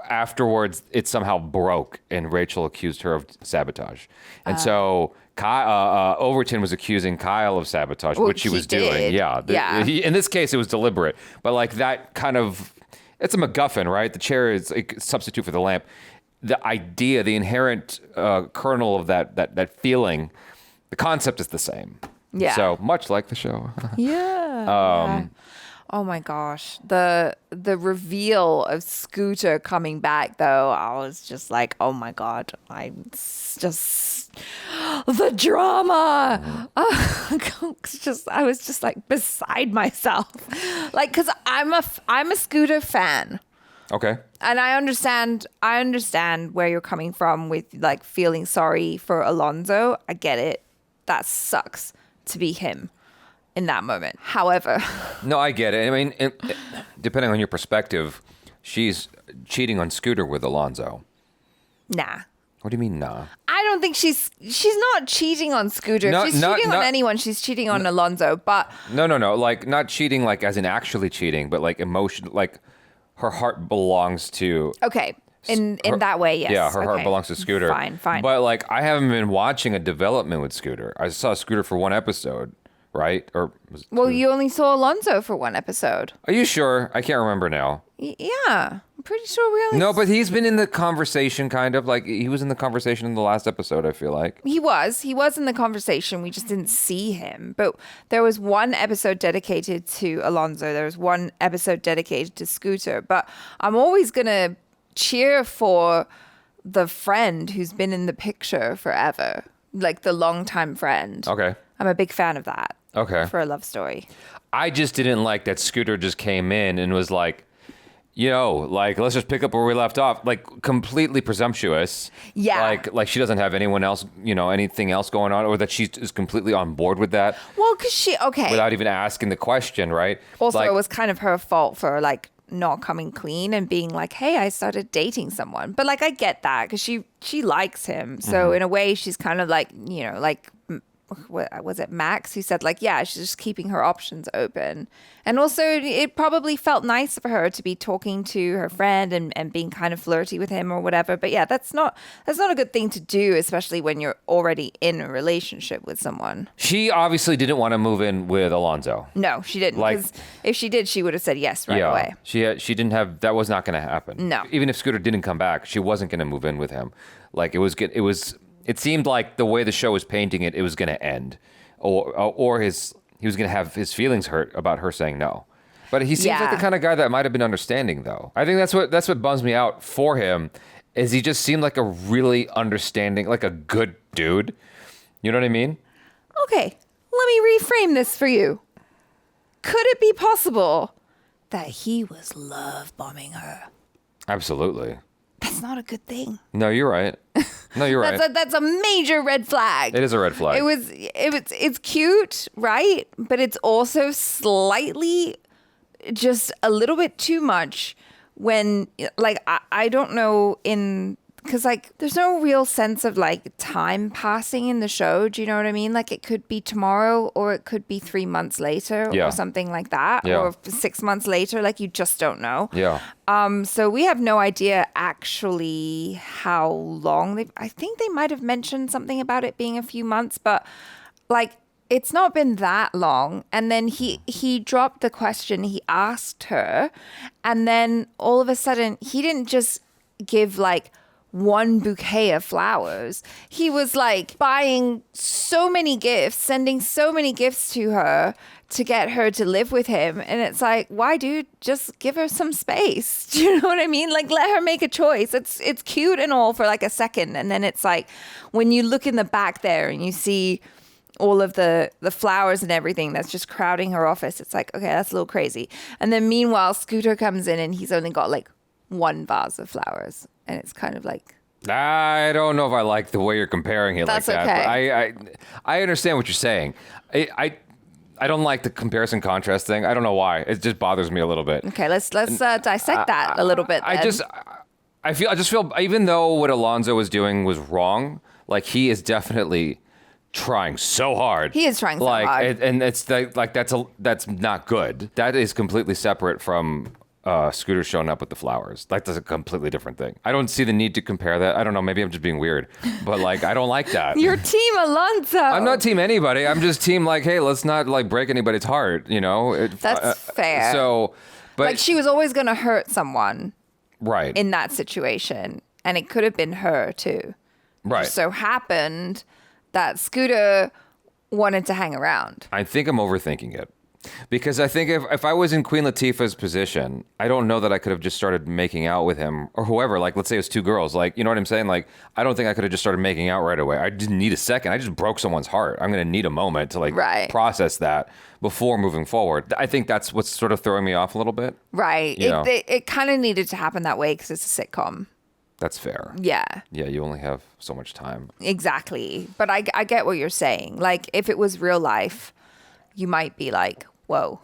afterwards, it somehow broke and Rachel accused her of sabotage. And so Overton was accusing Kyle of sabotage, which she was doing. Yeah. In this case, it was deliberate. But like that kind of, it's a MacGuffin, right? The chair is a substitute for the lamp. The idea, the inherent kernel of that feeling, the concept is the same. Yeah. So much like the show. Yeah. Oh my gosh. The reveal of Scooter coming back though, I was just like, oh my God. I'm just the drama. I was just like beside myself. Like, cause I'm a Scooter fan. Okay. And I understand where you're coming from with like feeling sorry for Alonzo. I get it. That sucks to be him in that moment. However, no, I get it. I mean, depending on your perspective, she's cheating on Scooter with Alonzo. nah. What do you mean, nah? I don't think she's not cheating on Scooter. If she's cheating on anyone, she's cheating on Alonzo. But No. Like, not cheating, like, as in actually cheating, but, like, emotion, like, her heart belongs to... okay, in that way, yes. Yeah, her heart Okay. belongs to Scooter. Fine. But, like, I haven't been watching a development with Scooter. I saw Scooter for one episode, right? Or was it Well, two? you only saw Alonzo for one episode. Are you sure? I can't remember now. Yeah, I'm pretty sure we only... No, but he's been in the conversation, kind of. Like, he was in the conversation in the last episode, I feel like. He was in the conversation. We just didn't see him. But there was one episode dedicated to Alonzo. There was one episode dedicated to Scooter. But I'm always going to cheer for the friend who's been in the picture forever. Like the longtime friend. Okay. I'm a big fan of that. Okay. For a love story. I just didn't like that Scooter just came in and was like, like, let's just pick up where we left off. Like, completely presumptuous. Yeah. Like she doesn't have anyone else, anything else going on, or that she is completely on board with that. Well, because okay. Without even asking the question, right? Also, like, it was kind of her fault for, like, not coming clean and being like, hey, I started dating someone. But, like, I get that because she likes him. So, in a way, she's kind of like, like... What was it, Max, who said, like, yeah, she's just keeping her options open. And also it probably felt nice for her to be talking to her friend and being kind of flirty with him or whatever. But yeah, that's not a good thing to do, especially when you're already in a relationship with someone. She obviously didn't want to move in with Alonzo. No, she didn't. Because if she did, she would have said yes right away. She didn't have, that was not going to happen. No. Even if Scooter didn't come back, she wasn't going to move in with him. Like, it seemed like the way the show was painting it, it was going to end, or he was going to have his feelings hurt about her saying no. But he seems like the kind of guy that might have been understanding, though. I think that's what bums me out for him, is he just seemed like a really understanding, like a good dude. You know what I mean? Okay, let me reframe this for you. Could it be possible that he was love bombing her? Absolutely. That's not a good thing. No, you're right. No, you're right. That's a major red flag. It is a red flag. It's cute, right? But it's also slightly just a little bit too much when, like, I don't know, because, like, there's no real sense of, like, time passing in the show. Do you know what I mean? Like, it could be tomorrow or it could be 3 months later or something like that. Yeah. Or 6 months later. Like, you just don't know. Yeah. So we have no idea actually how long I think they might have mentioned something about it being a few months, but, like, it's not been that long. And then he dropped the question. He asked her, and then all of a sudden he didn't just give, like, one bouquet of flowers. He was, like, buying so many gifts, sending so many gifts to her to get her to live with him. And it's like, why, dude? Just give her some space. Do you know what I mean? Like, let her make a choice. It's cute and all for, like, a second. And then it's like, when you look in the back there and you see all of the flowers and everything that's just crowding her office, it's like, okay, that's a little crazy. And then meanwhile, Scooter comes in and he's only got, like, one vase of flowers. And it's kind of like... I don't know if I like the way you're comparing it like that. Okay. But I understand what you're saying. I don't like the comparison contrast thing. I don't know why. It just bothers me a little bit. Okay, let's dissect that a little bit then. I just feel, even though what Alonzo was doing was wrong, like, he is definitely trying so hard. He is trying so hard. And it's that's not good. That is completely separate from Scooter showing up with the flowers. Like, that's a completely different thing. I don't see the need to compare that. I don't know, maybe I'm just being weird, but, like, I don't like that. You're team Alonzo. I'm not team anybody. I'm just team, like, hey, let's not, like, break anybody's heart, you know? That's fair. So, but... Like, she was always going to hurt someone. Right. In that situation. And it could have been her, too. Right. It just so happened that Scooter wanted to hang around. I think I'm overthinking it. Because I think if I was in Queen Latifah's position, I don't know that I could have just started making out with him or whoever. Like, let's say it was two girls. Like, you know what I'm saying? Like, I don't think I could have just started making out right away. I didn't need a second. I just broke someone's heart. I'm going to need a moment to process that before moving forward. I think that's what's sort of throwing me off a little bit. Right. It kind of needed to happen that way because it's a sitcom. That's fair. Yeah. Yeah, you only have so much time. Exactly. But I get what you're saying. Like, if it was real life, you might be like, whoa,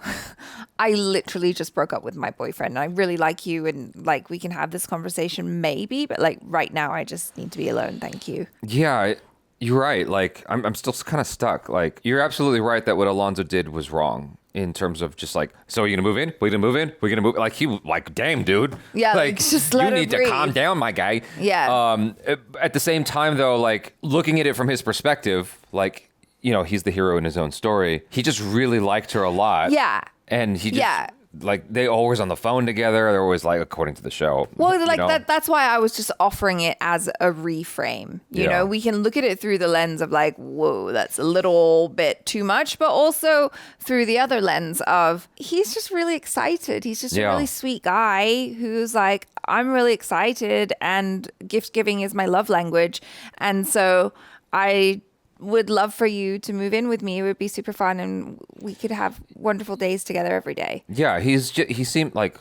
I literally just broke up with my boyfriend and I really like you and like we can have this conversation maybe, but like right now I just need to be alone. Thank you. Yeah, you're right. Like I'm still kind of stuck. Like you're absolutely right that what Alonzo did was wrong in terms of just like, so are you gonna move in? We're gonna move in? We're gonna move? Like he like, damn, dude. Yeah, like just let you her need breathe. to calm down, my guy. Yeah. At the same time though, like looking at it from his perspective, like, you know, he's the hero in his own story. He just really liked her a lot. Yeah. And he just, like, they always on the phone together. They're always like, according to the show. Well, like that's why I was just offering it as a reframe. You know, we can look at it through the lens of like, whoa, that's a little bit too much, but also through the other lens of he's just really excited. He's just a really sweet guy who's like, I'm really excited and gift giving is my love language. And so I would love for you to move in with me. It would be super fun and we could have wonderful days together every day. Yeah, he seemed like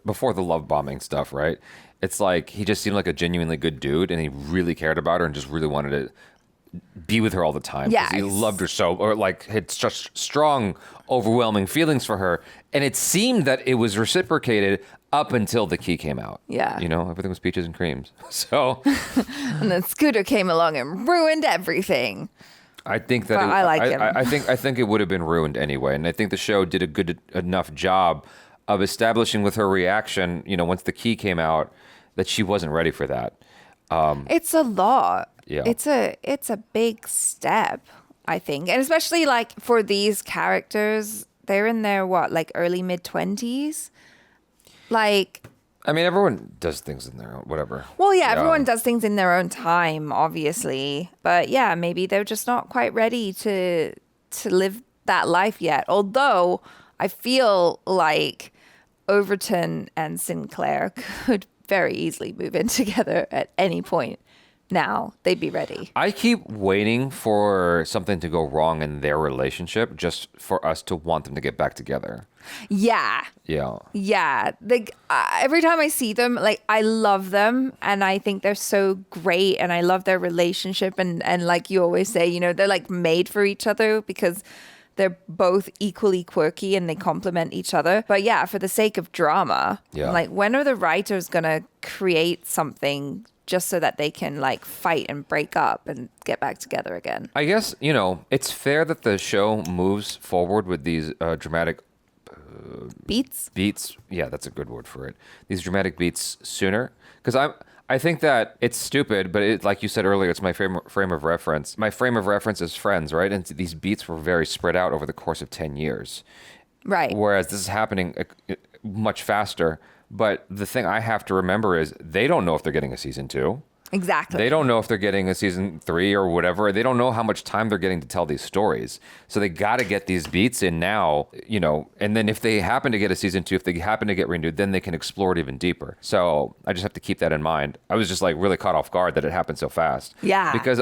before the love bombing stuff, right? It's like he just seemed like a genuinely good dude and he really cared about her and just really wanted to be with her all the time. Yeah, he loved her so, or like had such strong, overwhelming feelings for her. And it seemed that it was reciprocated up until the key came out. Yeah. You know, everything was peaches and creams. So. And then Scooter came along and ruined everything. I think that I like him. I think it would have been ruined anyway. And I think the show did a good enough job of establishing with her reaction, you know, once the key came out, that she wasn't ready for that. It's a lot. Yeah. It's a big step, I think. And especially like for these characters, they're in their like early mid-20s. Like, I mean, everyone does things in their own, whatever. Well, yeah, everyone does things in their own time, obviously. But yeah, maybe they're just not quite ready to live that life yet. Although I feel like Overton and Synclaire could very easily move in together at any point. Now they'd be ready. I keep waiting for something to go wrong in their relationship just for us to want them to get back together. Yeah. Yeah. Yeah. Like every time I see them, like I love them and I think they're so great and I love their relationship and like you always say, you know, they're like made for each other because they're both equally quirky and they complement each other. But yeah, for the sake of drama, like when are the writers going to create something just so that they can like fight and break up and get back together again? I guess, you know, it's fair that the show moves forward with these dramatic beats. Yeah, that's a good word for it. These dramatic beats sooner. Because I think that it's stupid, but it, like you said earlier, it's my frame of reference. My frame of reference is Friends, right? And these beats were very spread out over the course of 10 years. Right. Whereas this is happening much faster. But the thing I have to remember is they don't know if they're getting a season 2. Exactly. They don't know if they're getting a season 3 or whatever. They don't know how much time they're getting to tell these stories. So they got to get these beats in now, you know, and then if they happen to get a season 2, if they happen to get renewed, then they can explore it even deeper. So I just have to keep that in mind. I was just like really caught off guard that it happened so fast. Yeah. Because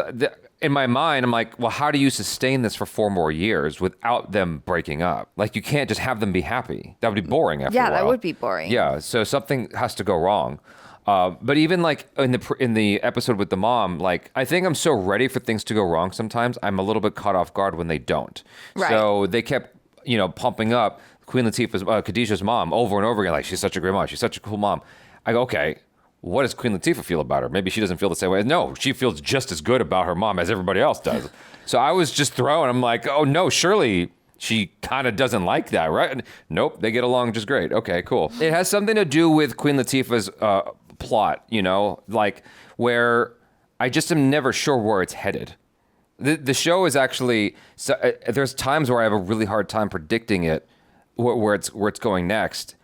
in my mind, I'm like, well, how do you sustain this for 4 more years without them breaking up? Like you can't just have them be happy. That would be boring after a while. Yeah, that would be boring. Yeah. So something has to go wrong. But even like in the episode with the mom, like I think I'm so ready for things to go wrong sometimes. I'm a little bit caught off guard when they don't. Right. So they kept, you know, pumping up Queen Latifah's, Khadijah's mom over and over again. Like, she's such a great mom. She's such a cool mom. I go, okay, what does Queen Latifah feel about her? Maybe she doesn't feel the same way. No, she feels just as good about her mom as everybody else does. So I was just thrown. I'm like, oh no, surely she kind of doesn't like that, right? Nope, they get along just great. Okay, cool. It has something to do with Queen Latifah's plot, you know, like where I just am never sure where it's headed. The show is actually, there's times where I have a really hard time predicting it, where it's going next.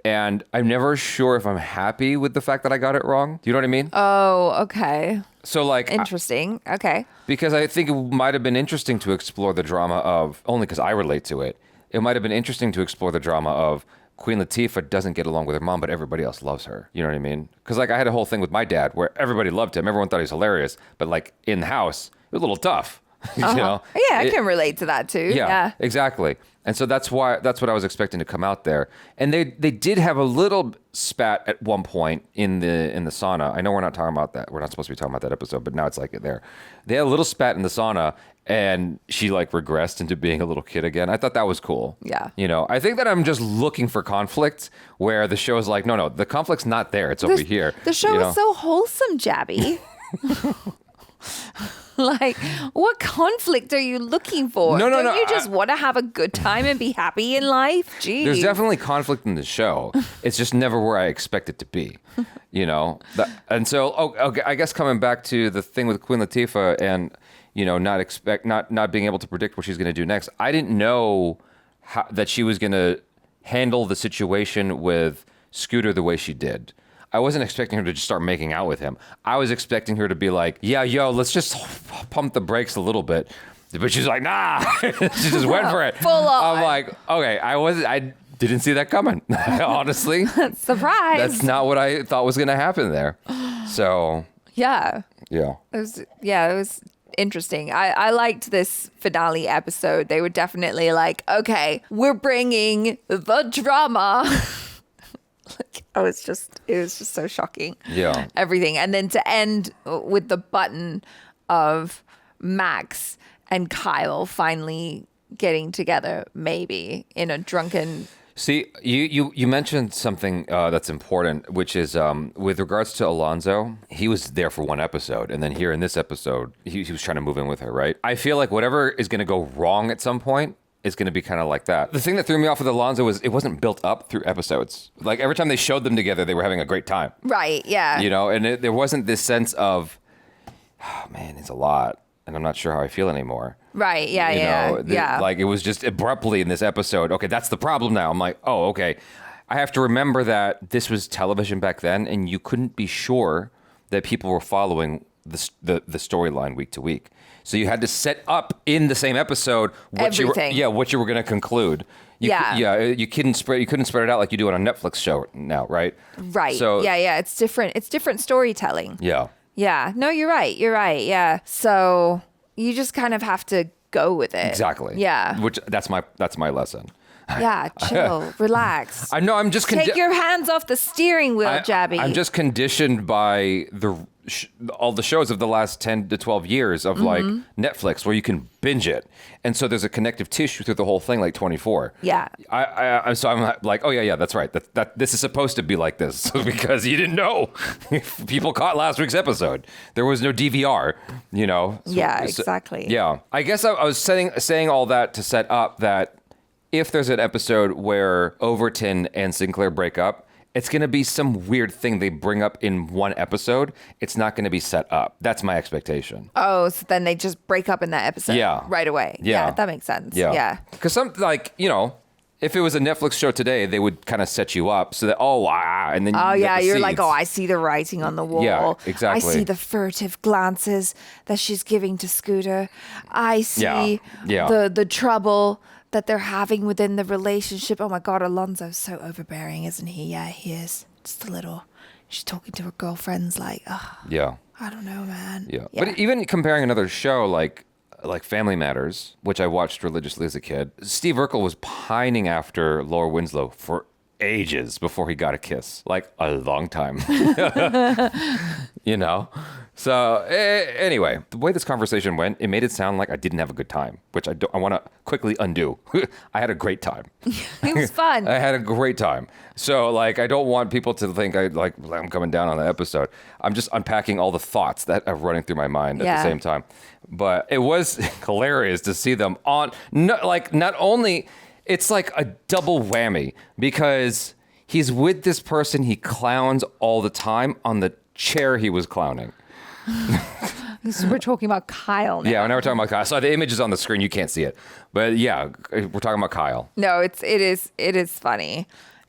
And I'm never sure if I'm happy with the fact that I got it wrong. Do you know what I mean? Oh, okay. So like interesting. Okay. Because I think it might have been interesting to explore the drama of, only because I relate to it, it might have been interesting to explore the drama of Queen Latifah doesn't get along with her mom, but everybody else loves her. You know what I mean? Because like I had a whole thing with my dad where everybody loved him. Everyone thought he was hilarious. But like in the house, it was a little tough. You know? Yeah, I can relate to that too. Yeah, exactly. And so that's what I was expecting to come out there. And they did have a little spat at one point in the sauna. I know we're not talking about that. We're not supposed to be talking about that episode, but now it's like there. They had a little spat in the sauna, and she like regressed into being a little kid again. I thought that was cool. Yeah. You know, I think that I'm just looking for conflict where the show is like, no, the conflict's not there. It's over here. The show is so wholesome, Jaby. Like, what conflict are you looking for? No. Don't you just want to have a good time and be happy in life? Jeez. There's definitely conflict in the show. It's just never where I expect it to be, you know? And so, okay, I guess coming back to the thing with Queen Latifah and, you know, not being able to predict what she's going to do next, I didn't know that she was going to handle the situation with Scooter the way she did. I wasn't expecting her to just start making out with him. I was expecting her to be like, yeah, let's just pump the brakes a little bit. But she's like, nah. She just went for it. Full on. I'm like, okay, I didn't see that coming, honestly. Surprise. That's not what I thought was going to happen there. So. Yeah. Yeah. It was interesting. I liked this finale episode. They were definitely like, okay, we're bringing the drama. It was just so shocking. Yeah. Everything. And then to end with the button of Max and Kyle finally getting together, maybe in a drunken. See, you mentioned something that's important, which is with regards to Alonzo, he was there for one episode. And then here in this episode, he was trying to move in with her, right? I feel like whatever is going to go wrong at some point, it's going to be kind of like that. The thing that threw me off with Alonzo was it wasn't built up through episodes. Like every time they showed them together, they were having a great time. Right, yeah. You know, and there wasn't this sense of, oh man, it's a lot. And I'm not sure how I feel anymore. Right, yeah. Like it was just abruptly in this episode, okay, that's the problem now. I'm like, oh, okay. I have to remember that this was television back then and you couldn't be sure that people were following the storyline week to week. So you had to set up in the same episode what you were going to conclude. You couldn't spread it out like you do on a Netflix show now, right? Right. So yeah. It's different storytelling. Yeah. Yeah. No, you're right. Yeah. So you just kind of have to go with it. Exactly. Yeah. Which that's my lesson. Yeah, chill, relax. I know. I'm just take your hands off the steering wheel, Jaby. I'm just conditioned by all the shows of the last 10 to 12 years of like Netflix, where you can binge it, and so there's a connective tissue through the whole thing, like 24. Yeah. So I'm like, oh yeah, that's right. That this is supposed to be like this because you didn't know. People caught last week's episode. There was no DVR, you know. Exactly. Yeah. I guess I was saying all that to set up that. If there's an episode where Overton and Synclaire break up, it's going to be some weird thing they bring up in one episode. It's not going to be set up. That's my expectation. Oh, so then they just break up in that episode right away. Yeah, that makes sense. Yeah. Because if it was a Netflix show today, they would kind of set you up so that, and then you're like, I see the writing on the wall. Yeah, exactly. I see the furtive glances that she's giving to Scooter. I see the trouble that they're having within the relationship. Oh my God, Alonzo's so overbearing, isn't he? Yeah, he is. Just a little. She's talking to her girlfriends like, I don't know, man. Yeah. But even comparing another show like Family Matters, which I watched religiously as a kid, Steve Urkel was pining after Laura Winslow for ages before he got a kiss. Like a long time. You know? So anyway, the way this conversation went, it made it sound like I didn't have a good time, which I want to quickly undo. I had a great time. It was fun. I had a great time. So like, I don't want people to think I'm coming down on the episode. I'm just unpacking all the thoughts that are running through my mind at the same time. But it was hilarious to see them on, not only, it's like a double whammy because he's with this person he clowns all the time on the chair he was clowning. So we're talking about Kyle now. Yeah, now we're talking about Kyle. So the image is on the screen. You can't see it. But yeah, we're talking about Kyle. No, it is funny.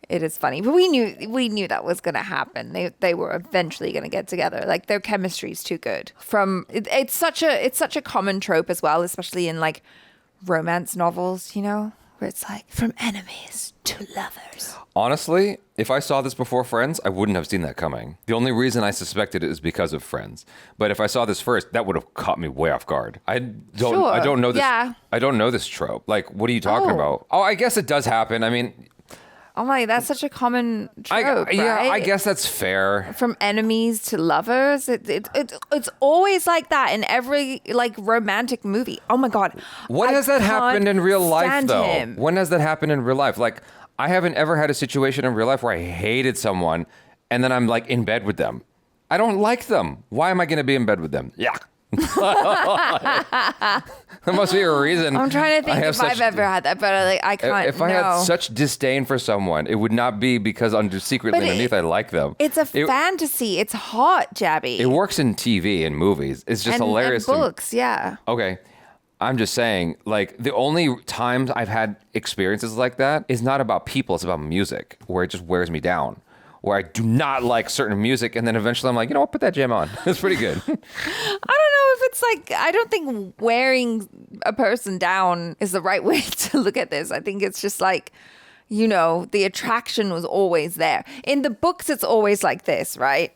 It is funny, but we knew that was going to happen. They were eventually going to get together. Like their chemistry is too good. It's such a common trope as well, especially in like romance novels, you know, where it's like from enemies to lovers. Honestly, if I saw this before Friends, I wouldn't have seen that coming. The only reason I suspected it is because of Friends. But if I saw this first, that would have caught me way off guard. I don't know this. Yeah. I don't know this trope. Like, what are you talking about? Oh, I guess it does happen. I mean, oh my, that's such a common trope, yeah, right? I guess that's fair. From enemies to lovers, it's always like that in every like romantic movie. Oh my God, When has that happened in real life, stand though? him. When has that happened in real life? Like, I haven't ever had a situation in real life where I hated someone and then I'm like in bed with them. I don't like them. Why am I going to be in bed with them? Yeah. There must be a reason. I'm trying to think if I've ever had that, but I can't. If I had such disdain for someone, it would not be because secretly underneath I like them. It's a fantasy. It's hot, Jaby. It works in TV and movies. It's just hilarious. And books, yeah. Okay. I'm just saying, like, the only times I've had experiences like that is not about people, it's about music, where it just wears me down. Where I do not like certain music, and then eventually I'm like, you know what, put that jam on. It's pretty good. I don't know if it's like, I don't think wearing a person down is the right way to look at this. I think it's just like, you know, the attraction was always there. In the books, it's always like this, right?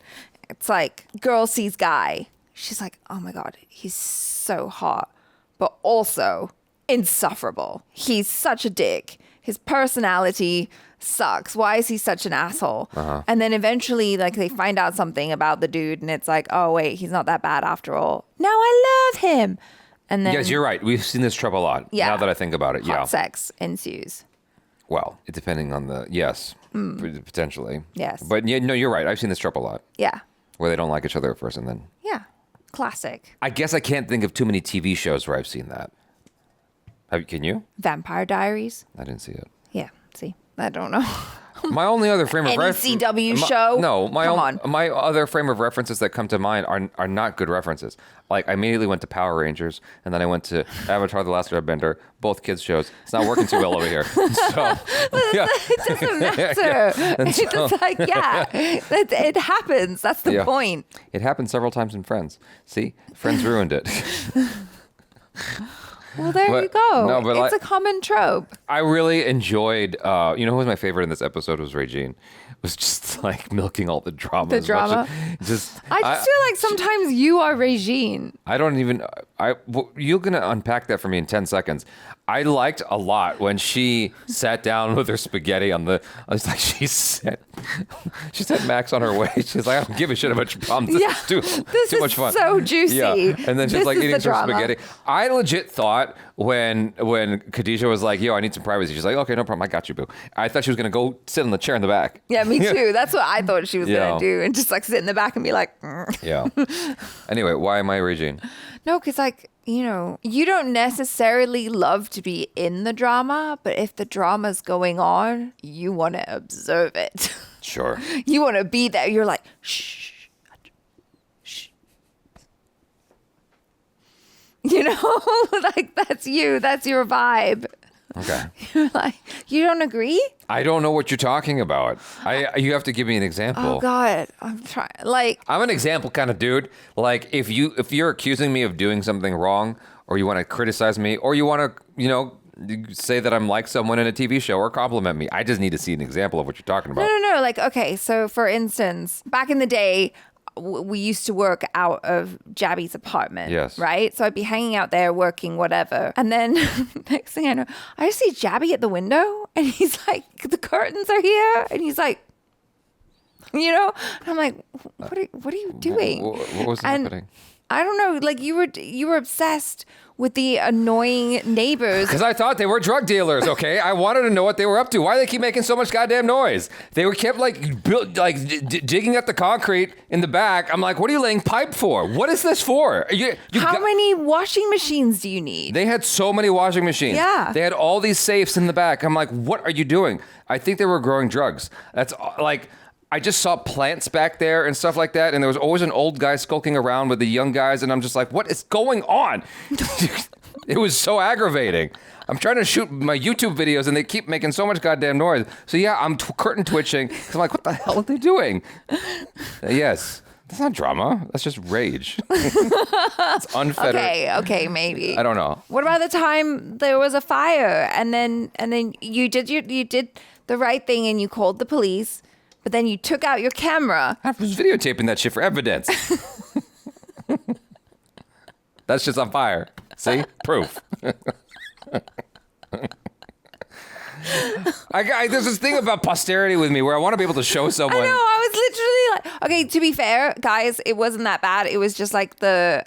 It's like, girl sees guy. She's like, oh my God, he's so hot, but also insufferable. He's such a dick. His personality sucks. Why is he such an asshole? And then eventually, like, they find out something about the dude, and it's like, oh wait, he's not that bad after all. Now I love him. And then yes, you're right. We've seen this trope a lot. Yeah. Now that I think about it, hot sex ensues. Well, depending on potentially. Yes. But yeah, no, you're right. I've seen this trope a lot. Yeah. Where they don't like each other at first, and then. Yeah. Classic. I guess I can't think of too many TV shows where I've seen that. Can you? Vampire Diaries. I didn't see it. Yeah. See, I don't know. My only other frame of reference. Any CW show? No, Come on. my other frame of references that come to mind are not good references. Like, I immediately went to Power Rangers, and then I went to Avatar: The Last Airbender, both kids shows. It's not working too well over here. So, yeah. It doesn't matter. It's just like, it happens. That's the point. It happened several times in Friends. See? Friends ruined it. Well, there you go. No, but it's a common trope. I really enjoyed, you know who was my favorite in this episode was Regine. It was just like milking all the drama. The drama? I just feel like sometimes you are Regine. I don't even, you're going to unpack that for me in 10 seconds. I liked a lot when she sat down with her spaghetti on the, I was like, she set Max on her way. She's like, I don't give a shit about your problems. This is too much fun. So juicy. Yeah. And then she's like eating some drama. spaghetti. I legit thought when Khadijah was like, yo, I need some privacy. She's like, okay, no problem. I got you, boo. I thought she was going to go sit in the chair in the back. Yeah, me too. That's what I thought she was going to do. And just like sit in the back and be like, Yeah. Anyway, why am I Regine? No, because like, you know, you don't necessarily love to be in the drama, but if the drama's going on, you want to observe it. Sure. You want to be there. You're like, shh. You know, like that's you. That's your vibe. Okay. You're like, you don't agree? I don't know what you're talking about. You have to give me an example. Oh God, I'm trying. Like, I'm an example kind of dude. Like, if you're accusing me of doing something wrong, or you want to criticize me, or you want to, you know, say that I'm like someone in a TV show, or compliment me, I just need to see an example of what you're talking about. No. Like, okay, so for instance, back in the day, we used to work out of Jaby's apartment. Yes. Right? So I'd be hanging out there working whatever. And then next thing I know, I just see Jaby at the window and he's like, the curtains are here. And he's like, you know, and I'm like, what are you doing? What was happening? I don't know. Like you were obsessed with the annoying neighbors. Because I thought they were drug dealers, okay? I wanted to know what they were up to. Why do they keep making so much goddamn noise? They kept digging up the concrete in the back. I'm like, what are you laying pipe for? What is this for? How many washing machines do you need? They had so many washing machines. Yeah. They had all these safes in the back. I'm like, what are you doing? I think they were growing drugs. That's like... I just saw plants back there and stuff like that, and there was always an old guy skulking around with the young guys, and I'm just like, what is going on? It was so aggravating. I'm trying to shoot my YouTube videos and they keep making so much goddamn noise. So yeah, I'm curtain twitching because I'm like, what the hell are they doing? Yes. That's not drama. That's just rage. It's unfettered. Okay, maybe. I don't know. What about the time there was a fire and then you did the right thing and you called the police, but then you took out your camera. I was videotaping that shit for evidence. That's just on fire. See? Proof. There's this thing about posterity with me where I want to be able to show someone. I know, I was literally like, okay, to be fair, guys, it wasn't that bad. It was just like the,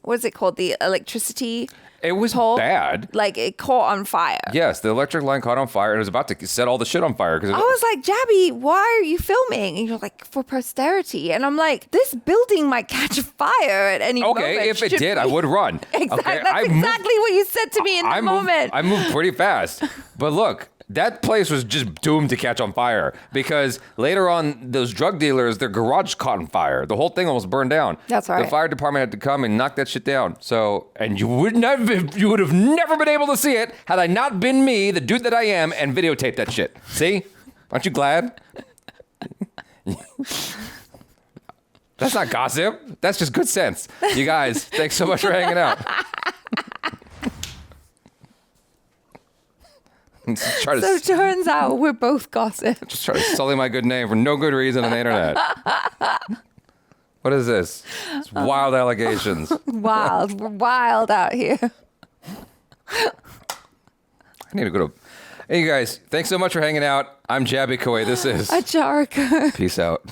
what is it called? The electricity It was pole. bad. Like it caught on fire. Yes, the electric line caught on fire and it was about to set all the shit on fire. I was like, Jaby, why are you filming? And you're like, for posterity. And I'm like, this building might catch fire at any moment. Okay, if it did, I would run. Exactly. Okay, That's exactly what you said to me in the moment. I moved pretty fast. But look, that place was just doomed to catch on fire because later on, those drug dealers, their garage caught on fire. The whole thing almost burned down. That's right. The fire department had to come and knock that shit down. So, and you would have never been able to see it had I not been me, the dude that I am, and videotaped that shit. See? Aren't you glad? That's not gossip. That's just good sense. You guys, thanks so much for hanging out. So it turns out we're both gossip. Just try to sully my good name for no good reason on the internet. What is this? It's wild allegations. Wild. We're wild out here. I need to go to... Hey, you guys, thanks so much for hanging out. I'm Jaby Koay. This is... Acharka. Peace out.